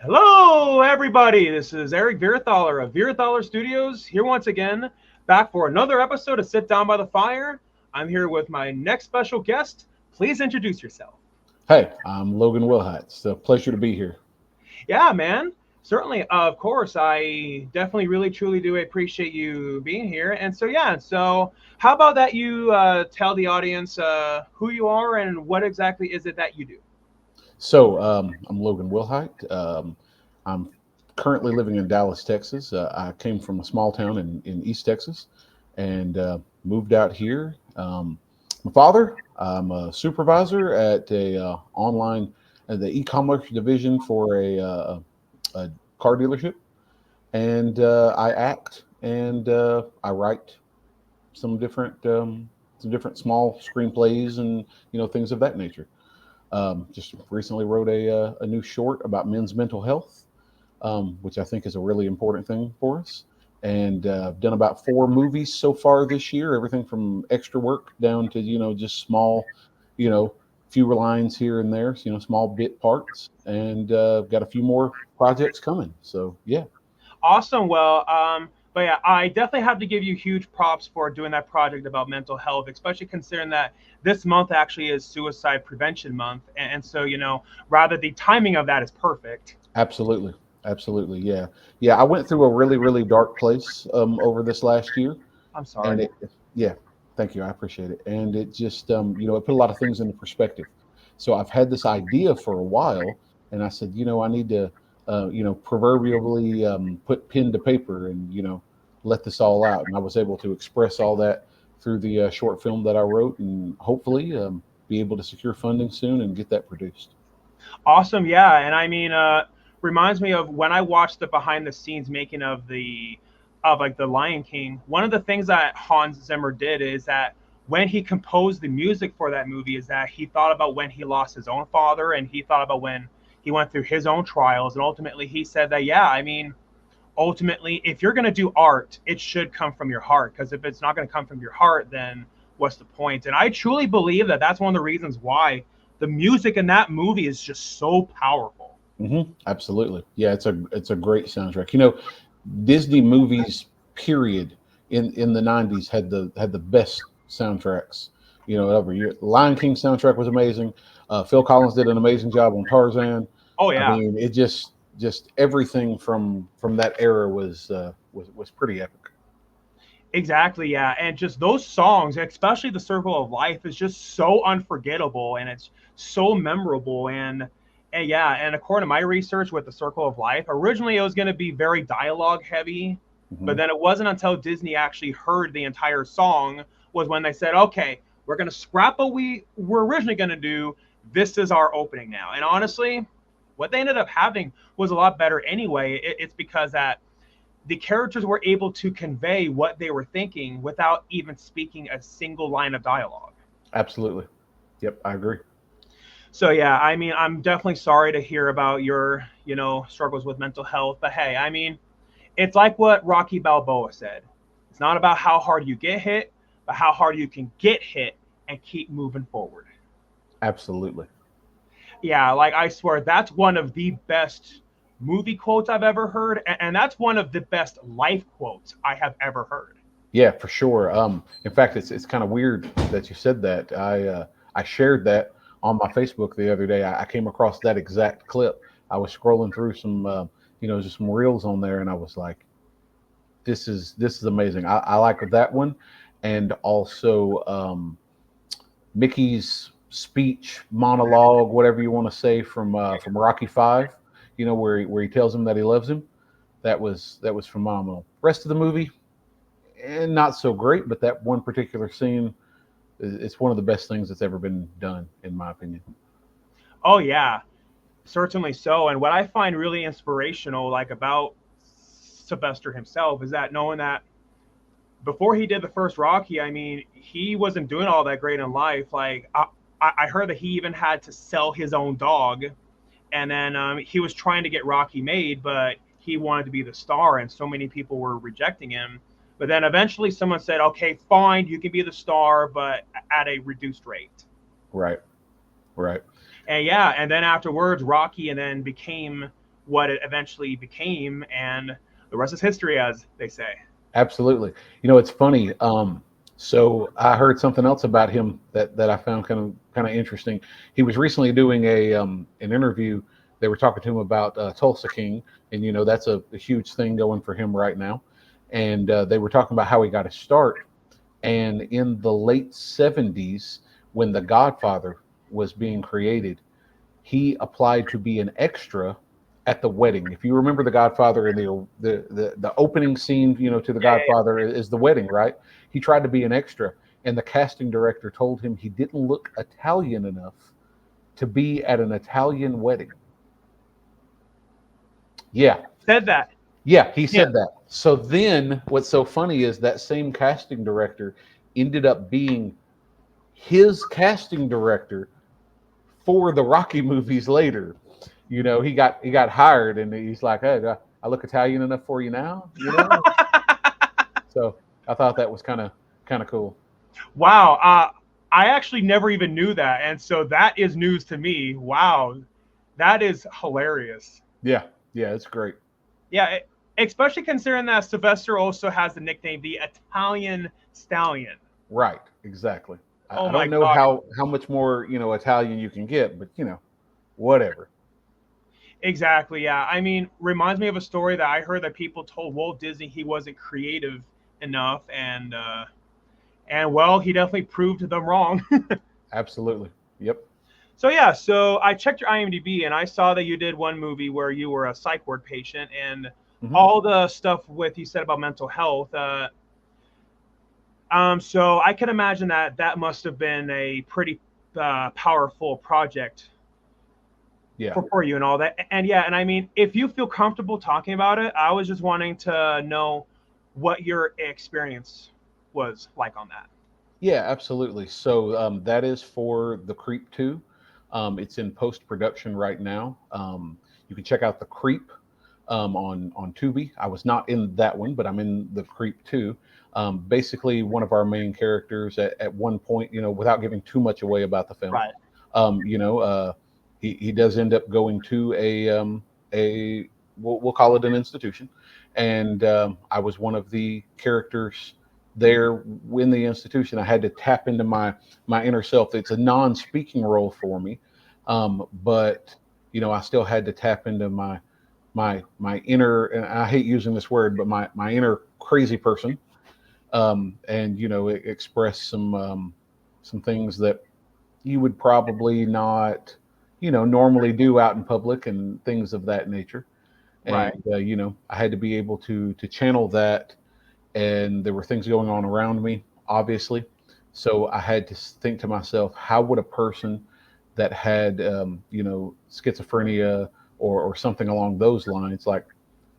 Hello, everybody. This is Eric Virathaler of Virathaler Studios here once again, back for another episode of Sit Down by the Fire. I'm here with my next special guest. Please introduce yourself. Hey, I'm Logan Wilhite. It's a pleasure to be here. Yeah, man. Certainly, of course. I definitely, really, truly do appreciate you being here. And so, yeah. So, how about that? You tell the audience who you are and what exactly is it that you do. I'm Logan Wilhite. I'm currently living in Dallas, Texas. I came from a small town in East Texas and moved out here. My father, I'm a supervisor at the e-commerce division for a car dealership, and I act and I write some different small screenplays and things of that nature. Just recently wrote a new short about men's mental health, which I think is a really important thing for us. And I've done about four movies so far this year, everything from extra work down to just small, you know few lines here and there, small bit parts, and got a few more projects coming. So yeah. Awesome. But yeah, I definitely have to give you huge props for doing that project about mental health, especially considering that this month actually is Suicide Prevention Month, and so rather the timing of that is perfect. Absolutely. Absolutely. Yeah. Yeah. I went through a really, really dark place over this last year. I'm And sorry. yeah, thank you. I appreciate it. And it just, it put a lot of things into perspective. So I've had this idea for a while, and I said, I need to, proverbially put pen to paper and, let this all out. And I was able to express all that through the short film that I wrote, and hopefully be able to secure funding soon and get that produced. Awesome. Yeah, and I mean, reminds me of when I watched the behind the scenes making of the Lion King. One of the things that Hans Zimmer did is that when he composed the music for that movie, is that he thought about when he lost his own father, and he thought about when he went through his own trials, and ultimately he said that, yeah, I mean, ultimately, if you're going to do art, it should come from your heart, because if it's not going to come from your heart, then what's the point? And I truly believe that that's one of the reasons why the music in that movie is just so powerful. Absolutely. Yeah, it's a great soundtrack. Disney movies, period, in the '90s had the best soundtracks. Every year, Lion King soundtrack was amazing. Phil Collins did an amazing job on Tarzan. Oh I yeah. mean, it just everything from that era was pretty epic. Exactly, yeah. And just those songs, especially The Circle of Life, is just so unforgettable, and it's so memorable. And yeah, and according to my research with The Circle of Life, originally it was going to be very dialogue heavy, but Hmm. then it wasn't until Disney actually heard the entire song was when they said, okay, we're going to scrap what we were originally going to do. This is our opening now. And honestly, what they ended up having was a lot better anyway. It's because that the characters were able to convey what they were thinking without even speaking a single line of dialogue. Absolutely. Yep, I agree. So yeah, I mean, I'm definitely sorry to hear about your, struggles with mental health, but hey, I mean, it's like what Rocky Balboa said. It's not about how hard you get hit, but how hard you can get hit and keep moving forward. Absolutely. Yeah, like I swear that's one of the best movie quotes I've ever heard, and that's one of the best life quotes I have ever heard. Yeah, for sure. In fact, it's kind of weird that you said that. I shared that on my Facebook the other day. I came across that exact clip. I was scrolling through some, just some reels on there, and I was like, this is amazing. I like that one, and also Mickey's speech monologue, whatever you want to say, from Rocky Five. Where he tells him that he loves him. That was phenomenal. Rest of the movie, and not so great, but that one particular scene, it's one of the best things that's ever been done, in my opinion. Oh yeah, certainly so. And what I find really inspirational, like about Sylvester himself, is that knowing that before he did the first Rocky, I mean, he wasn't doing all that great in life. Like I heard that he even had to sell his own dog, and then he was trying to get Rocky made, but he wanted to be the star, and so many people were rejecting him. But then eventually, someone said, "Okay, fine, you can be the star, but at a reduced rate." Right, right. And yeah, and then afterwards, Rocky and then became what it eventually became, and the rest is history, as they say. Absolutely. You know, it's funny. So I heard something else about him that I found kind of interesting. He was recently doing a an interview. They were talking to him about Tulsa King, and you know that's a huge thing going for him right now. And they were talking about how he got his start. And in the late '70s, when The Godfather was being created, he applied to be an extra at the wedding. If you remember The Godfather and the opening scene, you know, to The Yeah, yeah, Godfather is the wedding, right? He tried to be an extra, and the casting director told him he didn't look Italian enough to be at an Italian wedding. Yeah, said that. yeah, he Yeah. said that. So then, what's so funny is that same casting director ended up being his casting director for the Rocky movies later. You know, he got hired, and he's like, "Hey, I look Italian enough for you now?" You know, so I thought that was kind of cool. Wow. I actually never even knew that, and so that is news to me. Wow, that is hilarious. Yeah, yeah, it's great. Yeah, especially considering that Sylvester also has the nickname the Italian Stallion. Right, exactly. Oh I my don't know gosh. how much more Italian you can get, but whatever. Exactly. Yeah. I mean, reminds me of a story that I heard that people told Walt Disney he wasn't creative enough, and well, he definitely proved them wrong. Absolutely. Yep. So yeah, so I checked your IMDb and I saw that you did one movie where you were a psych ward patient and Hmm. all the stuff with you said about mental health. So I can imagine that that must have been a pretty powerful project Yeah. for you and all that. And yeah, and I mean, if you feel comfortable talking about it, I was just wanting to know what your experience was like on that. Yeah, absolutely. So that is for The Creep 2. It's in post production right now. You can check out The Creep on Tubi. I was not in that one, but I'm in The Creep 2. Basically, one of our main characters at one point, without giving too much away about the film, Right. um, you know, uh, he does end up going to a we'll call it an institution, and I was one of the characters there in the institution. I had to tap into my inner self. It's a non-speaking role for me, but I still had to tap into my inner, and I hate using this word, but my inner crazy person, and express some things that you would probably not normally do out in public and things of that nature. And Right. I had to be able to channel that, and there were things going on around me, obviously. So I had to think to myself, how would a person that had schizophrenia or something along those lines, like,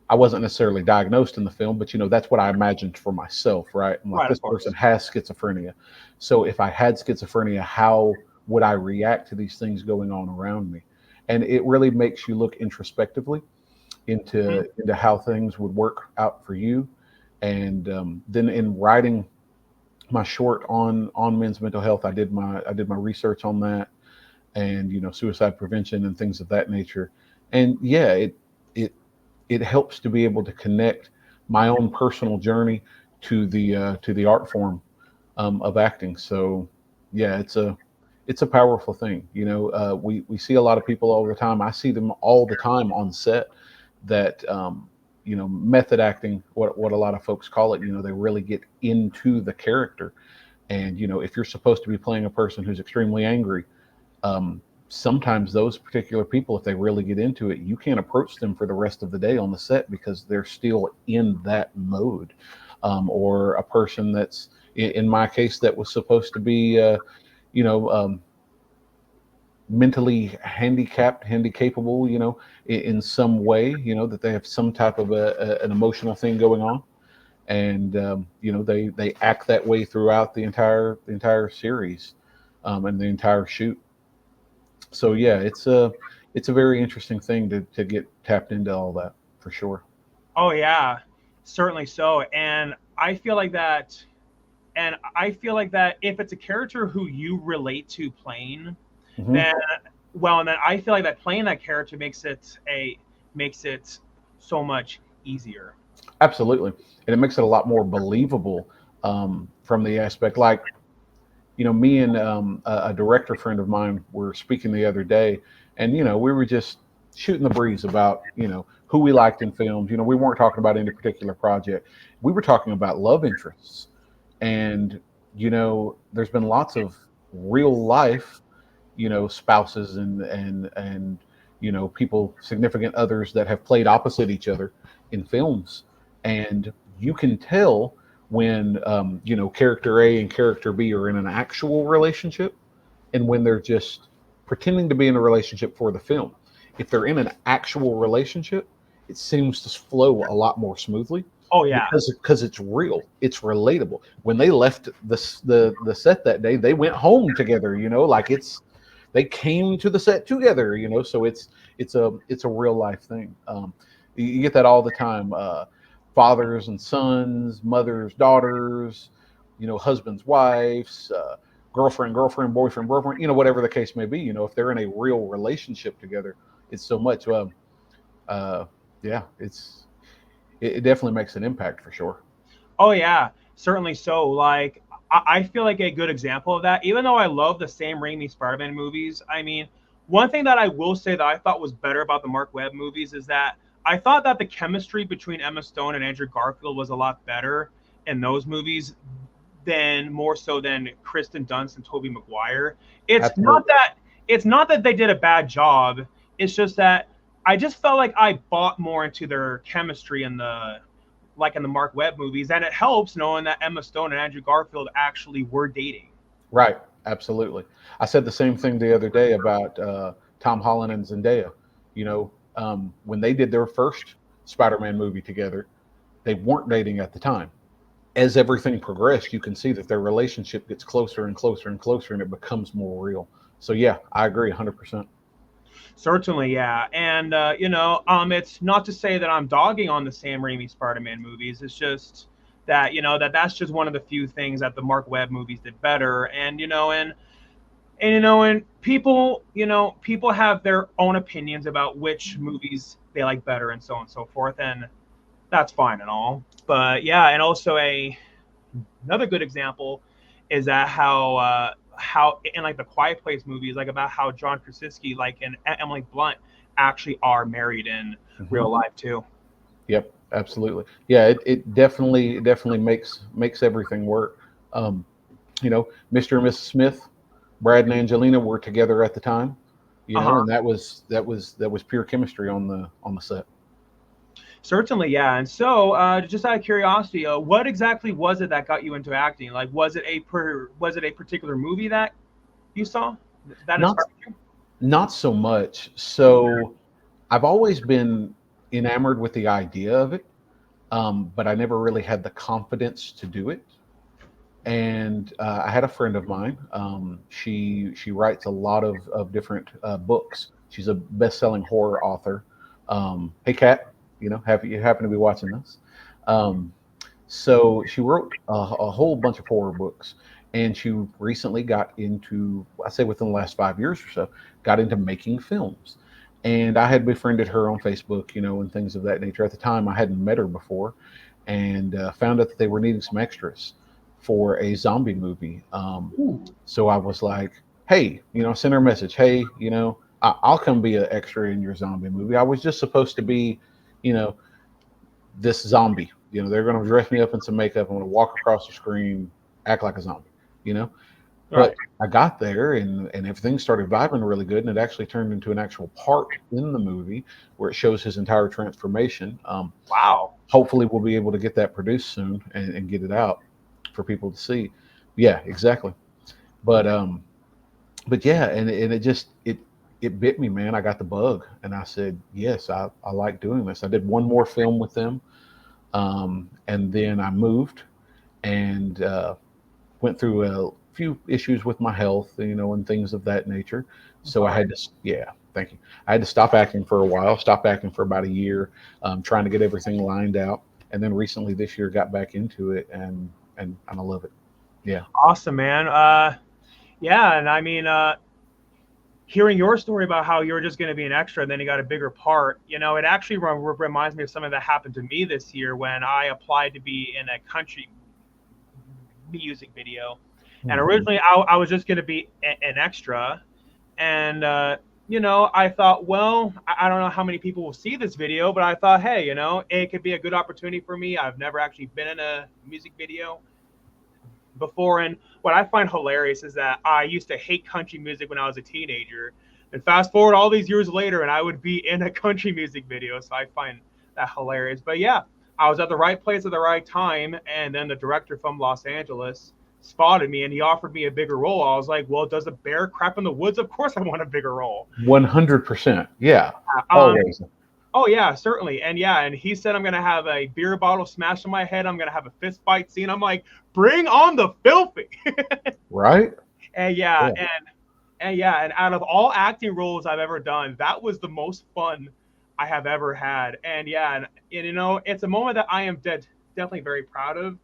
I wasn't necessarily diagnosed in the film, but that's what I imagined for myself, right? I'm like, Right. Of this person course. has schizophrenia. So if I had schizophrenia, how would I react to these things going on around me? And it really makes you look introspectively Mhm. into how things would work out for you. And then in writing my short on men's mental health, I did my research on that, and suicide prevention and things of that nature. And yeah, it it helps to be able to connect my own personal journey to the art form of acting. So yeah, it's a powerful thing. We see a lot of people all the time. I see them all the time on set that method acting, what a lot of folks call it. They really get into the character, and if you're supposed to be playing a person who's extremely angry, um, sometimes those particular people, if they really get into it, you can't approach them for the rest of the day on the set because they're still in that mode. Or a person that's, in my case, that was supposed to be, you know, um, mentally handicapped, handicapable, in some way, that they have some type of an emotional thing going on, and they act that way throughout the entire series, and the entire shoot. So yeah, it's a very interesting thing to get tapped into all that, for sure. Oh yeah, certainly so. And I feel like that if it's a character who you relate to playing, Hmm. then well, and then I feel like that playing that character makes it so much easier. Absolutely, and it makes it a lot more believable from the aspect. Like, me and a director friend of mine were speaking the other day, and we were just shooting the breeze about who we liked in films. We weren't talking about any particular project. We were talking about love interests, and there's been lots of real life spouses and people, significant others that have played opposite each other in films, and you can tell when character A and character B are in an actual relationship, and when they're just pretending to be in a relationship for the film. If they're in an actual relationship, it seems to flow a lot more smoothly Oh yeah. because it's real, it's relatable. When they left the set that day, they went home together. Like they came to the set together. So it's a real life thing. You get that all the time. Fathers and sons, mothers, daughters, husbands, wives, girlfriend, boyfriend, whatever the case may be. If they're in a real relationship together, it's so much. Uh, yeah, it definitely makes an impact for sure. Oh yeah, certainly so. Like I feel like a good example of that. Even though I love the Sam Raimi Spider-Man movies, I mean, one thing that I will say that I thought was better about the Mark Webb movies is that I thought that the chemistry between Emma Stone and Andrew Garfield was a lot better in those movies than more so than Kristen Dunst and Tobey Maguire. It's not Absolutely. that it's not that they did a bad job. It's just that I just felt like I bought more into their chemistry in the Mark Webb movies, and it helps knowing that Emma Stone and Andrew Garfield actually were dating. Right. Absolutely. I said the same thing the other day about Tom Holland and Zendaya. When they did their first Spider-Man movie together, they weren't dating at the time. As everything progressed, you can see that their relationship gets closer and closer and closer, and it becomes more real. So yeah, I agree 100%. Certainly, yeah, and it's not to say that I'm dogging on the Sam Raimi Spider-Man movies. It's just that that's just one of the few things that the Mark Webb movies did better, and people have their own opinions about which movies they like better and so on and so forth, and that's fine and all. But yeah, and also another good example is that how in like the Quiet Place movies, like about how John Krasinski like and Emily Blunt actually are married in Hmm. real life too. Yep, absolutely. Yeah, it definitely makes everything work. Um, Mr. and Mrs. Smith, Brad and Angelina were together at the time, Uh and huh. that was pure chemistry on the set. Certainly, yeah. And so, just out of curiosity, what exactly was it that got you into acting? Like, was it a particular movie that you saw that Not inspired you? not so much. So I've always been enamored with the idea of it, but I never really had the confidence to do it. And I had a friend of mine. She writes a lot of different books. She's a best-selling horror author. Hey, Kat, have you happen to be watching this? Um, so she wrote a whole bunch of horror books, and she recently got into, I say within the last 5 years or so, got into making films. And I had befriended her on Facebook, and things of that nature. At the time, I hadn't met her before, and found out that they were needing some extras for a zombie movie. So I was like, hey, send her a message. Hey, I'll come be an extra in your zombie movie. I was just supposed to be, you know, this zombie. They're going to dress me up in some makeup. I'm going to walk across the screen, act like a zombie. You know, but Right. I got there and everything started vibing really good, and it actually turned into an actual part in the movie where it shows his entire transformation. Wow. Hopefully, we'll be able to get that produced soon and get it out for people to see. Yeah, exactly. But yeah, and it bit me, man. I got the bug, and I said, yes, I like doing this. I did one more film with them, and then I moved and went through a few issues with my health, and things of that nature. I'm So I sorry. had to, yeah, thank you. I had to stop acting for a while, stop acting for about a year, trying to get everything lined out. And then recently this year got back into it, and I love it. Yeah. Awesome, man. Yeah, and I mean, hearing your story about how you were just going to be an extra and then you got a bigger part, it actually reminds me of something that happened to me this year when I applied to be in a country music video. And Mm-hmm. originally I was just going to be an extra. And, I thought, well, I don't know how many people will see this video, but I thought, hey, it could be a good opportunity for me. I've never actually been in a music video before. And what I find hilarious is that I used to hate country music when I was a teenager. And fast forward all these years later, and I would be in a country music video. So I find that hilarious. But yeah, I was at the right place at the right time. And then the director from Los Angeles spotted me and he offered me a bigger role. I was like, well, does a bear crap in the woods? Of course I want a bigger role. 100%. Yeah. Um, Always. Oh yeah, certainly. And yeah, and he said I'm gonna have a beer bottle smashed on my head. I'm gonna have a fist fight scene. I'm like, bring on the filthy. Right. And yeah, Yeah. and out of all acting roles I've ever done, that was the most fun I have ever had. And yeah, and it's a moment that I am definitely very proud of.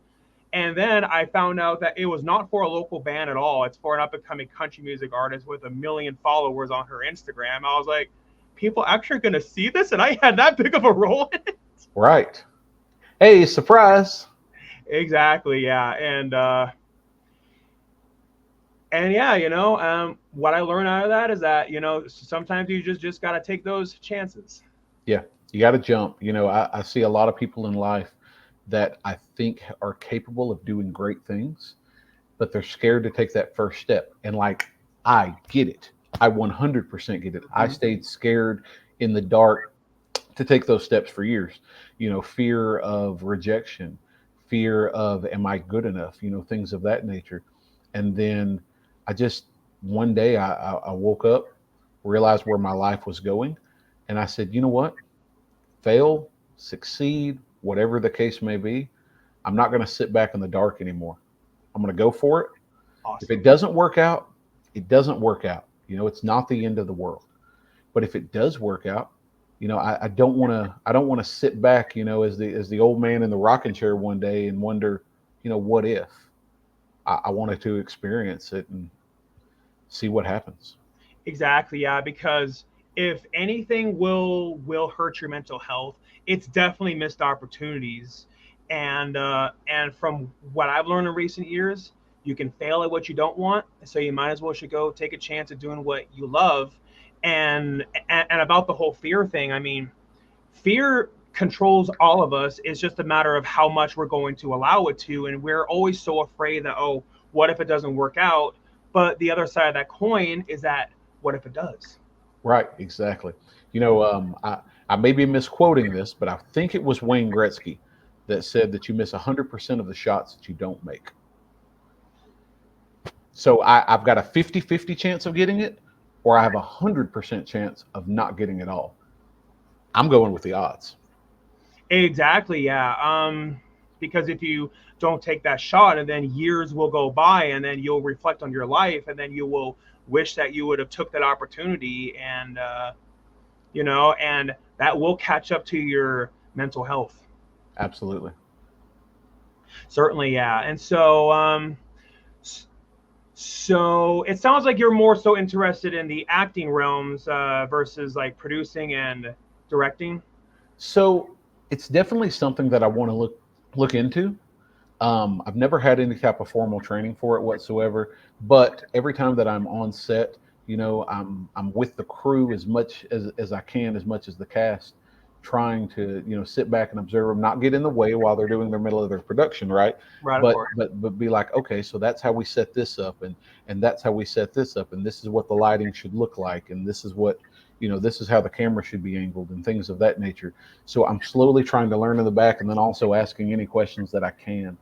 And then I found out that it was not for a local band at all. It's for an up and coming country music artist with 1 million followers on her Instagram. I was like, people actually going to see this? And I had that big of a role in it. Right. Hey, surprise. Exactly. Yeah. And yeah, what I learned out of that is that, sometimes you just got to take those chances. Yeah. You got to jump. I see a lot of people in life that I think are capable of doing great things, but they're scared to take that first step. And like, I get it. I 100% get it. I Mhm. stayed scared in the dark to take those steps for years. Fear of rejection, fear of, am I good enough? Things of that nature. And then I just, one day I woke up, realized where my life was going. And I said, you know what? Fail, succeed, whatever the case may be. I'm not going to sit back in the dark anymore. I'm going to go for it. If it Awesome. doesn't work out, it doesn't work out. It's not the end of the world. But if it does work out, I don't want to. I don't want to sit back, as the old man in the rocking chair one day and wonder, what if? I wanted to experience it and see what happens. Exactly. Yeah. Because if anything will hurt your mental health, it's definitely missed opportunities. And from what I've learned in recent years, you can fail at what you don't want. So you might as well should go take a chance at doing what you love. And about the whole fear thing, I mean, fear controls all of us. It's just a matter of how much we're going to allow it to. And we're always so afraid that, oh, what if it doesn't work out? But the other side of that coin is that, what if it does? Right, exactly. I may be misquoting this, but I think it was Wayne Gretzky that said that you miss 100% of the shots that you don't make. So I've got a 50-50 chance of getting it, or I have a 100% chance of not getting it all. I'm going with the odds. Exactly, yeah. Because if you don't take that shot, and then years will go by, and then you'll reflect on your life, and then you will wish that you would have took that opportunity, and that will catch up to your mental health. Absolutely. Certainly, yeah. And so it sounds like you're more so interested in the acting realms versus like producing and directing. So it's definitely something that I want to look into. I've never had any type of formal training for it whatsoever, but every time that I'm on set, I'm with the crew as much as I can, as much as the cast, trying to sit back and observe them, not get in the way while they're doing their middle of their production, right? Right, of But course. but be like, okay, so that's how we set this up, and that's how we set this up, and this is what the lighting should look like, and this is what this is how the camera should be angled, and things of that nature. So I'm slowly trying to learn in the back, and then also asking any questions that I can.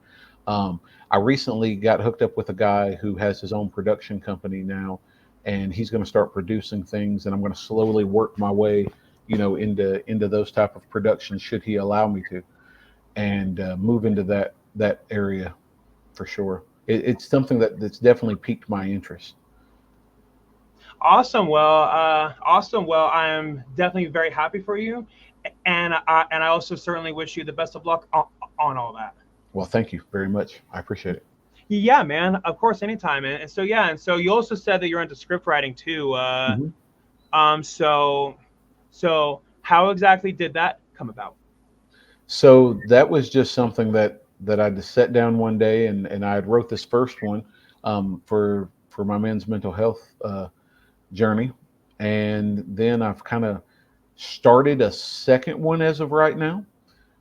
I recently got hooked up with a guy who has his own production company now, and he's going to start producing things, and I'm going to slowly work my way, into those type of productions should he allow me to, and move into that area for sure. It's something that's definitely piqued my interest. Awesome. Well, I am definitely very happy for you, and I also certainly wish you the best of luck on all that. Well, thank you very much. I appreciate it. Yeah, man. Of course, anytime. And so yeah, and so you also said that you're into script writing too. Mhm. So how exactly did that come about? So that was just something that I just sat down one day and I had wrote this first one for my men's mental health journey, and then I've kind of started a second one as of right now,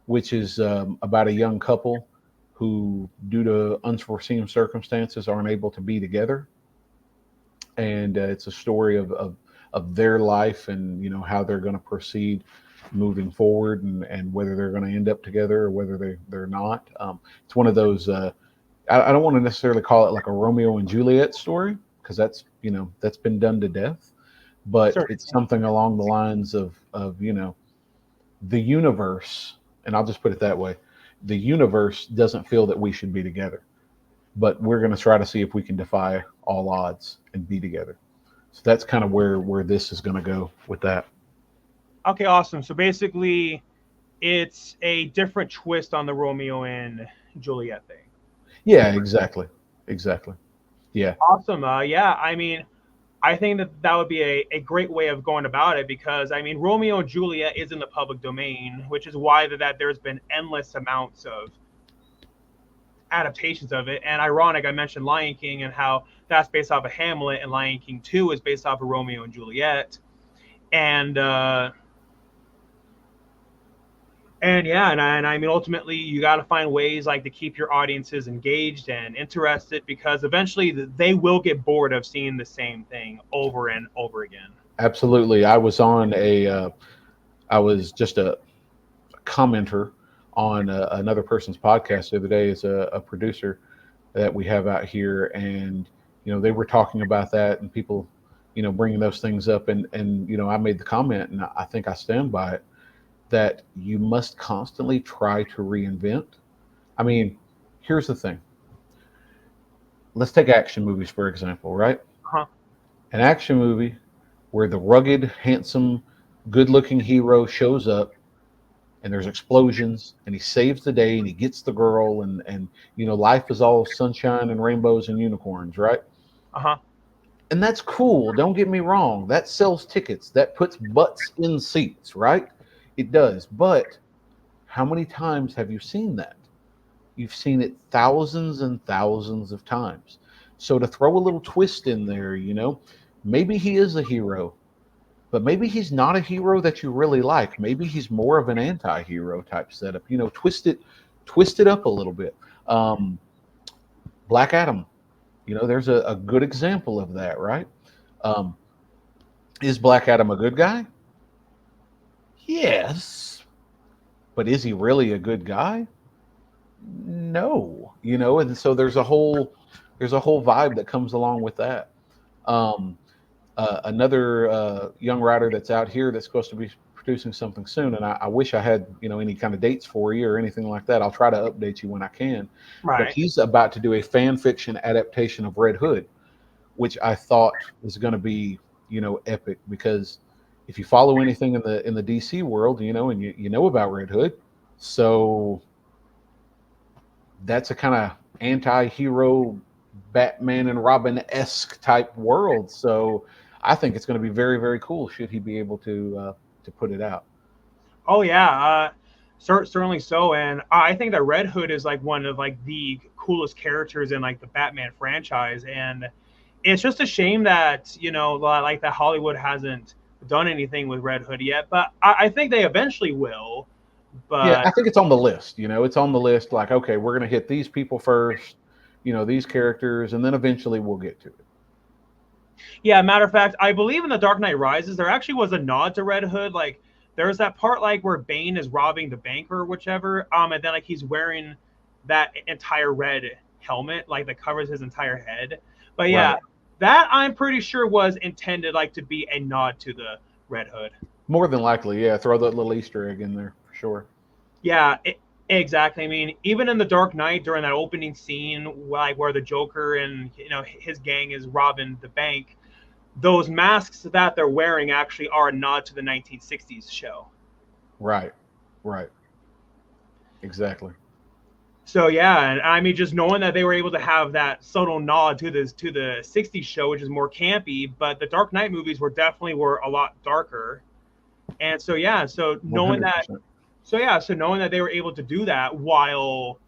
which is about a young couple who, due to unforeseen circumstances, aren't able to be together, and it's a story of their life and how they're going to proceed moving forward, and whether they're going to end up together or whether they're not. It's one of those. I don't want to necessarily call it like a Romeo and Juliet story because that's been done to death, but it's Certainly. something along the lines of the universe, and I'll just put it that way. The universe doesn't feel that we should be together, but we're going to try to see if we can defy all odds and be together. So that's kind of where this is going to go with that. Okay, awesome. So basically, it's a different twist on the Romeo and Juliet thing. Yeah, exactly, exactly. Yeah, Awesome. Yeah, I mean, I think that that would be a great way of going about it because I mean, Romeo and Juliet is in the public domain, which is why that there's been endless amounts of adaptations of it. And ironic, I mentioned Lion King and how that's based off of Hamlet, and Lion King 2 is based off of Romeo and Juliet. And yeah, and I mean, ultimately, you got to find ways like to keep your audiences engaged and interested because eventually they will get bored of seeing the same thing over and over again. absolutely. I was just a commenter on another person's podcast the other day as a producer that we have out here, and they were talking about that and people bringing those things up, and I made the comment, and I think I stand by it, that you must constantly try to reinvent. I mean, here's the thing. Let's take action movies for example, right? Uh-huh. An action movie where the rugged, handsome, good-looking hero shows up and there's explosions and he saves the day and he gets the girl, and life is all sunshine and rainbows and unicorns, right? Uh-huh. And that's cool, don't get me wrong, that sells tickets, that puts butts in seats, right? It does. But how many times have you seen that? You've seen it thousands and thousands of times. So to throw a little twist in there, maybe he is a hero, but maybe he's not a hero that you really like. Maybe he's more of an anti-hero type setup. Twist it up a little bit. Um, Black Adam, there's a good example of that, right? Um, is Black Adam a good guy? Yes, but is he really a good guy? No, and so there's a whole vibe that comes along with that. Um, Another young writer that's out here that's supposed to be producing something soon, and I wish I had any kind of dates for you or anything like that. I'll try to update you when I can. But Right. he's about to do a fan fiction adaptation of Red Hood, which I thought was going to be epic, because if you follow anything in the DC world, and you know about Red Hood, so that's a kind of anti-hero Batman and Robin esque type world. So I think it's going to be very, very cool should he be able to put it out. Oh yeah, certainly so. And I think that Red Hood is like one of like the coolest characters in like the Batman franchise. And it's just a shame that like that Hollywood hasn't done anything with Red Hood yet. But I think they eventually will. Yeah, But I think it's on the list. It's on the list. Like, okay, we're going to hit these people first, these characters, and then eventually we'll get to it. yeah, matter of fact, I believe in the Dark Knight Rises there actually was a nod to Red Hood. Like there's that part like where Bane is robbing the bank or whichever, and then like he's wearing that entire red helmet like that covers his entire head. But Right. yeah, that I'm pretty sure was intended like to be a nod to the Red Hood. More than likely, yeah. Throw that little Easter egg in there for sure. Yeah, exactly. I mean, even in the Dark Knight during that opening scene, like where the Joker and his gang is robbing the bank, those masks that they're wearing actually are a nod to the 1960s show. Right. Right. Exactly. So yeah, and I mean, just knowing that they were able to have that subtle nod to the '60s show, which is more campy, but the Dark Knight movies were a lot darker. And so yeah, One hundred percent. so knowing that they were able to do that while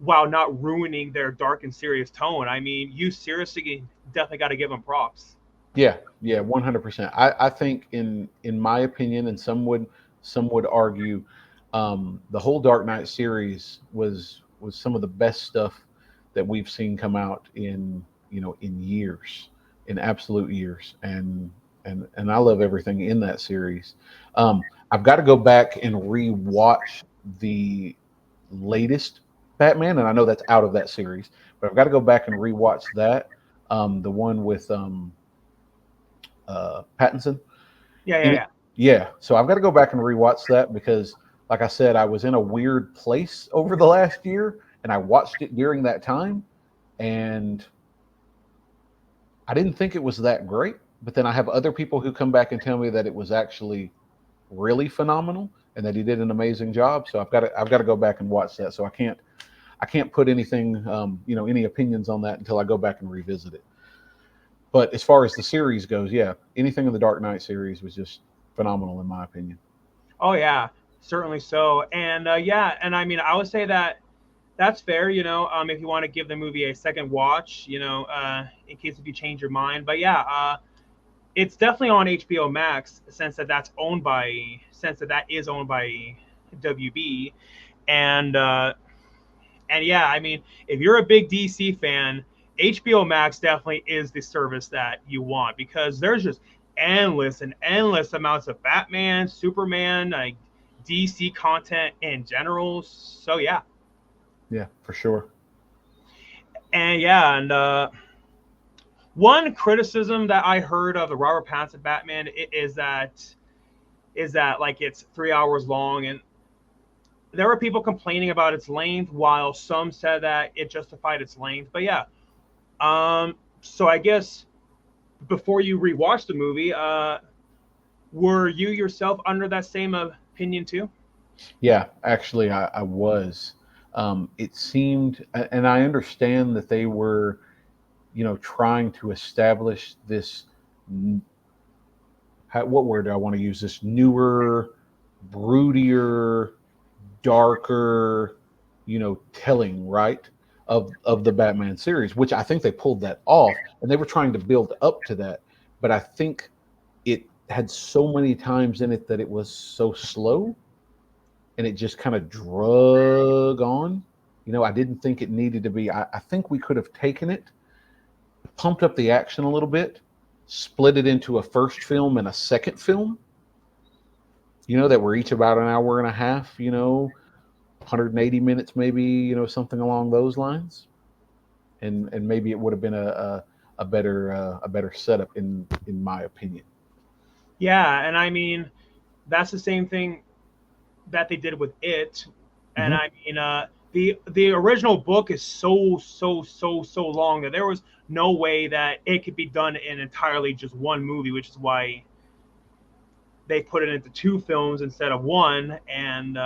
not ruining their dark and serious tone, I mean, you seriously definitely got to give them props. Yeah, yeah, 100%. I think in my opinion, and some would argue, the whole Dark Knight series was some of the best stuff that we've seen come out in years, in absolute years, and I love everything in that series. I've got to go back and rewatch the latest Batman, and I know that's out of that series, but I've got to go back and rewatch that, the one with Pattinson Yeah, in yeah, it. yeah. Yeah, so I've got to go back and rewatch that because, like I said, I was in a weird place over the last year, and I watched it during that time, and I didn't think it was that great. But then I have other people who come back and tell me that it was actually really phenomenal and that he did an amazing job. So I've got to go back and watch that. So I can't put anything, any opinions on that until I go back and revisit it. But as far as the series goes, yeah, anything in the Dark Knight series was just phenomenal in my opinion. Oh yeah, certainly so. And yeah, and I mean, I would say that that's fair. If you want to give the movie a second watch, in case if you change your mind. But yeah, it's definitely on HBO Max since that is owned by WB, and yeah, I mean, if you're a big DC fan, HBO Max definitely is the service that you want because there's just endless and endless amounts of Batman, Superman, like DC content in general. So yeah, Yeah, for sure. and yeah, and one criticism that I heard of the Robert Pattinson Batman is that like it's 3 hours long, and there were people complaining about its length, while some said that it justified its length. But yeah, so I guess before you rewatch the movie, were you yourself under that same opinion too? Yeah, actually, I was. It seemed, and I understand that they were, trying to establish this. What word do I want to use? This newer, broodier, darker, telling, right, of the Batman series, which I think they pulled that off, and they were trying to build up to that. But I think it had so many times in it that it was so slow, and it just kind of drug on. I didn't think it needed to be. I think we could have taken it, pumped up the action a little bit, split it into a first film and a second film, that were each about an hour and a half, 180 minutes, maybe, something along those lines. And maybe it would have been a better setup in my opinion. Yeah, and I mean that's the same thing that they did with it. And Hmm. I mean, the original book is so long that there was no way that it could be done in entirely just one movie, which is why they put it into two films instead of one. And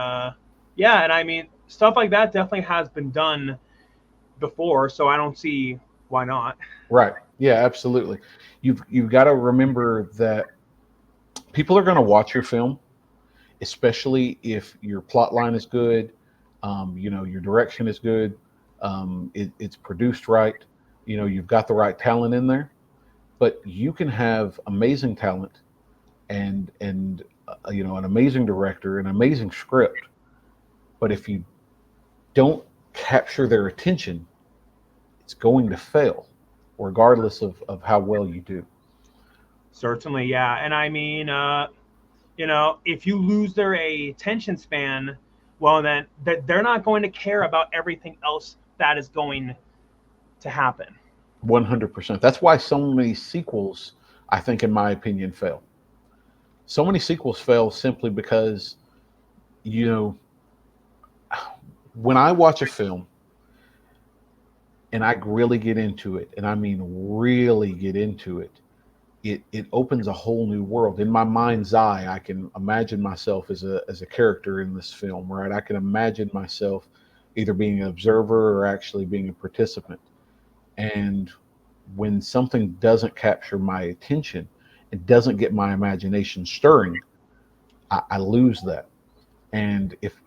yeah, and I mean, stuff like that definitely has been done before, so I don't see why not. Right. Yeah, absolutely. You've got to remember that people are going to watch your film, especially if your plot line is good, your direction is good, it's produced right, you've got the right talent in there. But you can have amazing talent and an amazing director, an amazing script, but if you don't capture their attention, it's going to fail, regardless of how well you do. Certainly, yeah. And I mean, if you lose their attention span, well, then they're not going to care about everything else that is going to happen. 100%. That's why so many sequels, I think, in my opinion, fail. So many sequels fail simply because, you know, when I watch a film and I really get into it, and I mean really get into it, it opens a whole new world. In my mind's eye, I can imagine myself as a character in this film, right? I can imagine myself either being an observer or actually being a participant. And when something doesn't capture my attention, it doesn't get my imagination stirring, I lose that. And if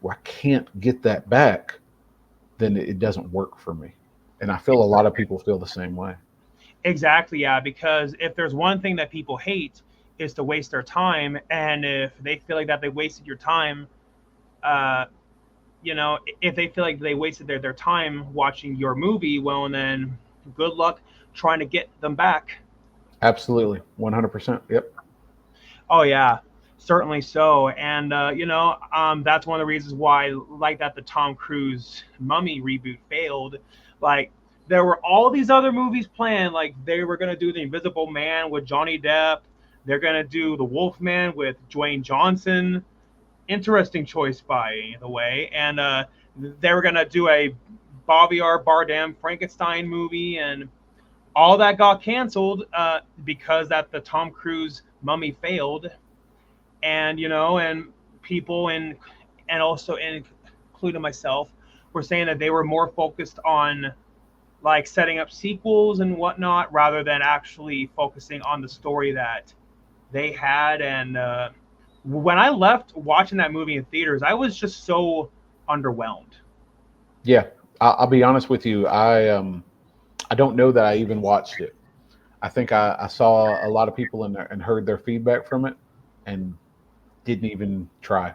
I can't get that back, then it doesn't work for me. And I feel a lot of people feel the same way. Exactly, yeah, because if there's one thing that people hate is to waste their time, and if they feel like that they wasted your time, uh, if they feel like they wasted their time watching your movie, well, then good luck trying to get them back. Absolutely, 100%. Yep. Oh yeah, certainly so. And that's one of the reasons why, like that, the Tom Cruise Mummy reboot failed. Like there were all these other movies planned. Like they were gonna do the Invisible Man with Johnny Depp. They're gonna do the Wolfman with Dwayne Johnson. Interesting choice, by the way. And they were gonna do a Javier Bardem Frankenstein movie, and all that got canceled because that the Tom Cruise Mummy failed, and and people and also including myself were saying that they were more focused on like setting up sequels and whatnot rather than actually focusing on the story that they had. And when I left watching that movie in theaters, I was just so underwhelmed. Yeah, I'll be honest with you. I don't know that I even watched it. I think I saw a lot of people in there and heard their feedback from it, and didn't even try.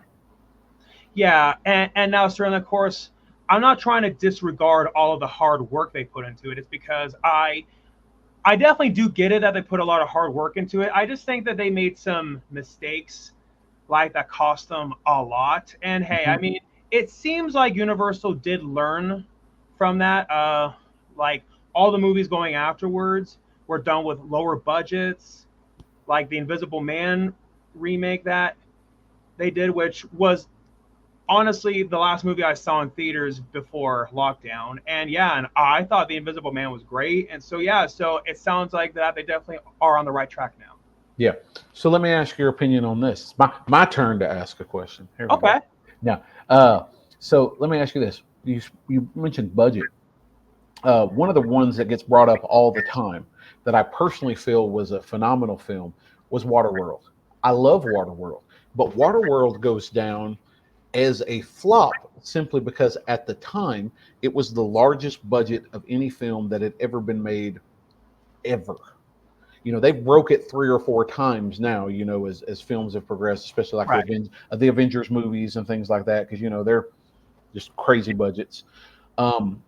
Yeah, and now certainly, of course, I'm not trying to disregard all of the hard work they put into it. It's because I definitely do get it that they put a lot of hard work into it. I just think that they made some mistakes like that cost them a lot. And hey, I Mhm. mean, it seems like Universal did learn from that. Like all the movies going afterwards were done with lower budgets, like the Invisible Man remake that they did, which was honestly the last movie I saw in theaters before lockdown. And yeah, and I thought The Invisible Man was great. And so yeah, so it sounds like that they definitely are on the right track now. Yeah. So let me ask your opinion on this. It's my turn to ask a question. Here we go. Okay. Now, uh, so let me ask you this. You mentioned budget. One of the ones that gets brought up all the time that I personally feel was a phenomenal film was Waterworld. I love Waterworld, but Waterworld goes down as a flop simply because at the time it was the largest budget of any film that had ever been made ever. They've broke it 3 or 4 times now, as films have progressed, especially like Right. the Avengers movies and things like that, because they're just crazy budgets. um,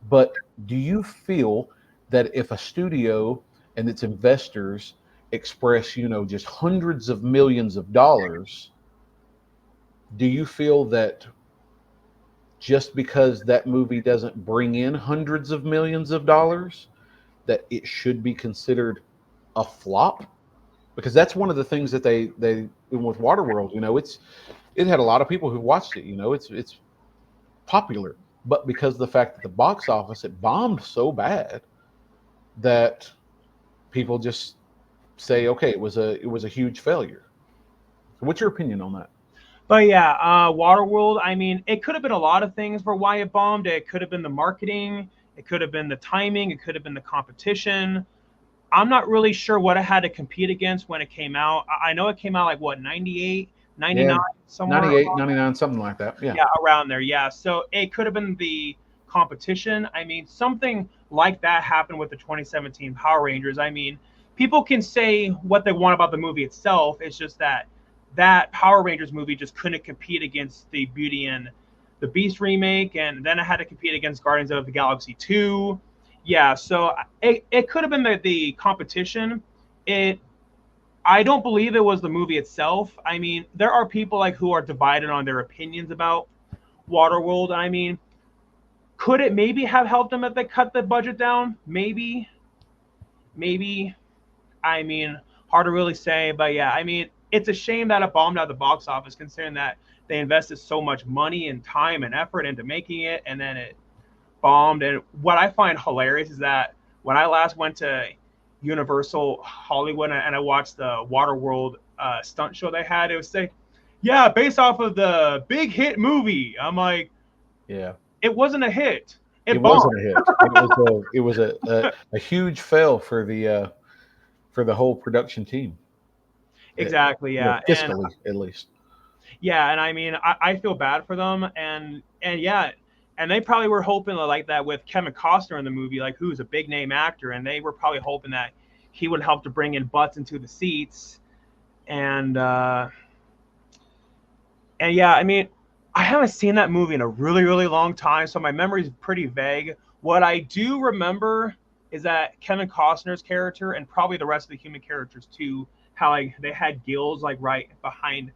but do you feel that if a studio and its investors express just hundreds of millions of dollars, do you feel that just because that movie doesn't bring in hundreds of millions of dollars, that it should be considered a flop? Because that's one of the things that they with Waterworld, it had a lot of people who watched it. It's popular, but because of the fact that the box office it bombed so bad that people just say, okay, it was a huge failure. So what's your opinion on that? But yeah, Waterworld, I mean, it could have been a lot of things for why it bombed. It could have been the marketing, it could have been the timing, it could have been the competition. I'm not really sure what it had to compete against when it came out. I know it came out like what, 98, Yeah, 99, somewhere 98, around 99, something like that. Yeah. yeah, around there. Yeah. So it could have been the competition. I mean, something like that happened with the 2017 Power Rangers. I mean, people can say what they want about the movie itself. It's just that that Power Rangers movie just couldn't compete against the Beauty and the Beast remake, and then it had to compete against Guardians of the Galaxy 2. Yeah, so it could have been the competition. It I don't believe it was the movie itself. I mean, there are people like who are divided on their opinions about Waterworld. I mean, could it maybe have helped them if they cut the budget down? Maybe, maybe. I mean, hard to really say, but yeah, I mean, it's a shame that it bombed at the box office, considering that they invested so much money and time and effort into making it, and then it bombed. And what I find hilarious is that when I last went to Universal Hollywood and I watched the Waterworld stunt show they had, it was saying, "Yeah, based off of the big hit movie." I'm like, Yeah. it wasn't a hit. It It bombed. wasn't a hit. It was a huge fail for the whole production team. Exactly, You know, yeah. And fiscally at least. yeah, and I mean, I feel bad for them, and yeah, and they probably were hoping like that with Kevin Costner in the movie, like who's a big name actor, and they were probably hoping that he would help to bring in butts into the seats, and and yeah, I mean, I haven't seen that movie in a really really long time, so my memory is pretty vague. What I do remember is that Kevin Costner's character and probably the rest of the human characters too, how like they had gills like right behind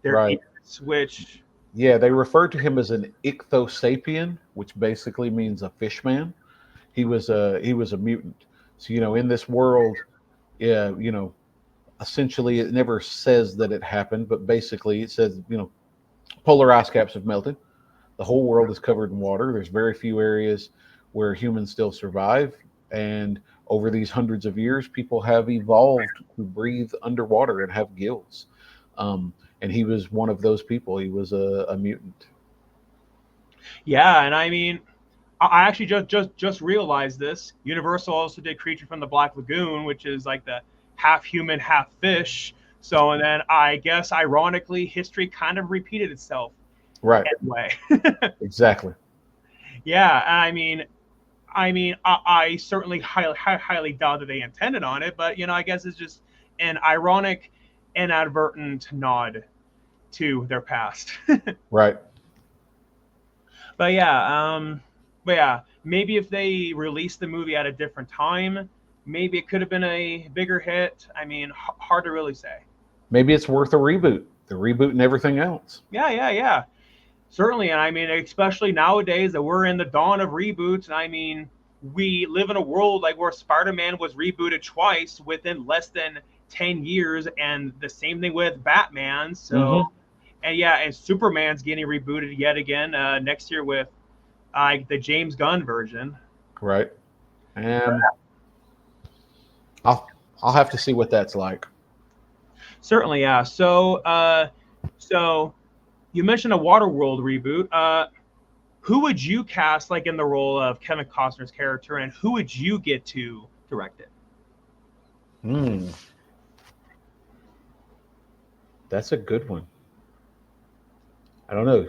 their Right. ears, which Yeah, they referred to him as an ichthyosapien, which basically means a fish man. He was a mutant. So, you know, in this world, yeah, you know, essentially it never says that it happened, but basically it says, you know, polar ice caps have melted. The whole world is covered in water. There's very few areas where humans still survive. And over these hundreds of years, people have evolved to breathe underwater and have gills. And he was one of those people. He was a mutant. yeah, and I mean, I actually just realized this. Universal also did Creature from the Black Lagoon, which is like the half human, half fish. So, and then I guess ironically, history kind of repeated itself Right. anyway. Exactly. Yeah, I certainly highly doubt that they intended on it, but you know, I guess it's just an ironic, inadvertent nod to their past. Right. But yeah, but yeah, maybe if they released the movie at a different time, maybe it could have been a bigger hit. I mean, hard to really say. Maybe it's worth a reboot. The reboot and everything else. Yeah. Certainly, and I mean, especially nowadays that we're in the dawn of reboots, and I mean, we live in a world like where Spider-Man was rebooted twice within less than 10 years, and the same thing with Batman. So, Hmm. and yeah, and Superman's getting rebooted yet again next year with the James Gunn version. Right. And I'll I'll have to see what that's like. Certainly, yeah. So you mentioned a Waterworld reboot. Who would you cast like in the role of Kevin Costner's character, and who would you get to direct it? Hmm. That's a good one. I don't know.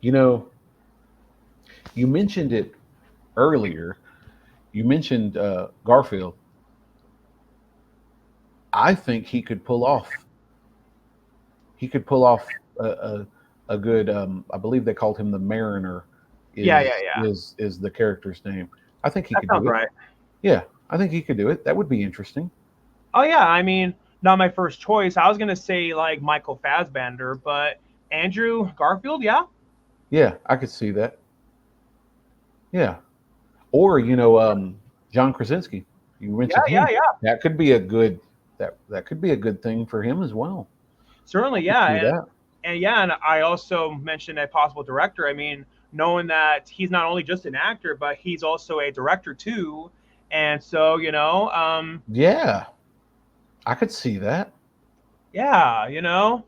You know, you mentioned it earlier. You mentioned Garfield. I think he could pull off. He could pull off a good. I believe they called him the Mariner. Yeah. Is the character's name? I think he That could sounds do it. right. Yeah, I think he could do it. That would be interesting. Oh yeah, I mean, not my first choice. I was gonna say like Michael Fassbender, but Andrew Garfield, yeah, Yeah, I could see that. Yeah, or you know, John Krasinski. You mentioned him. yeah. That could be a good. That could be a good thing for him as well. Certainly, I could yeah, see that. and yeah, and I also mentioned a possible director. I mean, knowing that he's not only just an actor, but he's also a director too, and so you know, Yeah, I could see that. yeah, you know,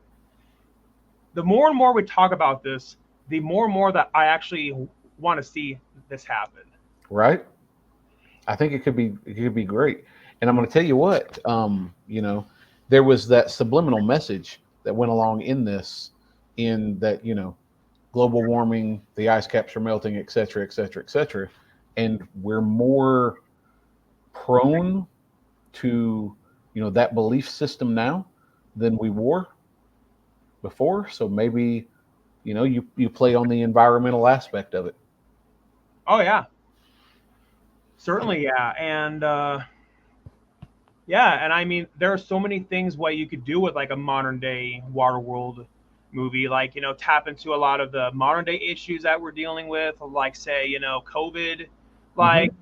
the more and more we talk about this, the more and more that I actually want to see this happen. Right? I think it could be great. And I'm going to tell you what. You know, there was that subliminal message that went along in this, in that you know, global warming, the ice caps are melting, et cetera, et cetera, et cetera, and we're more prone to that belief system now than we were before. So maybe you play on the environmental aspect of it. Oh yeah, certainly, yeah, and yeah, and I mean, there are so many things what you could do with like a modern day Waterworld movie, like you know, tap into a lot of the modern day issues that we're dealing with, like say you know, COVID. Hmm. Like,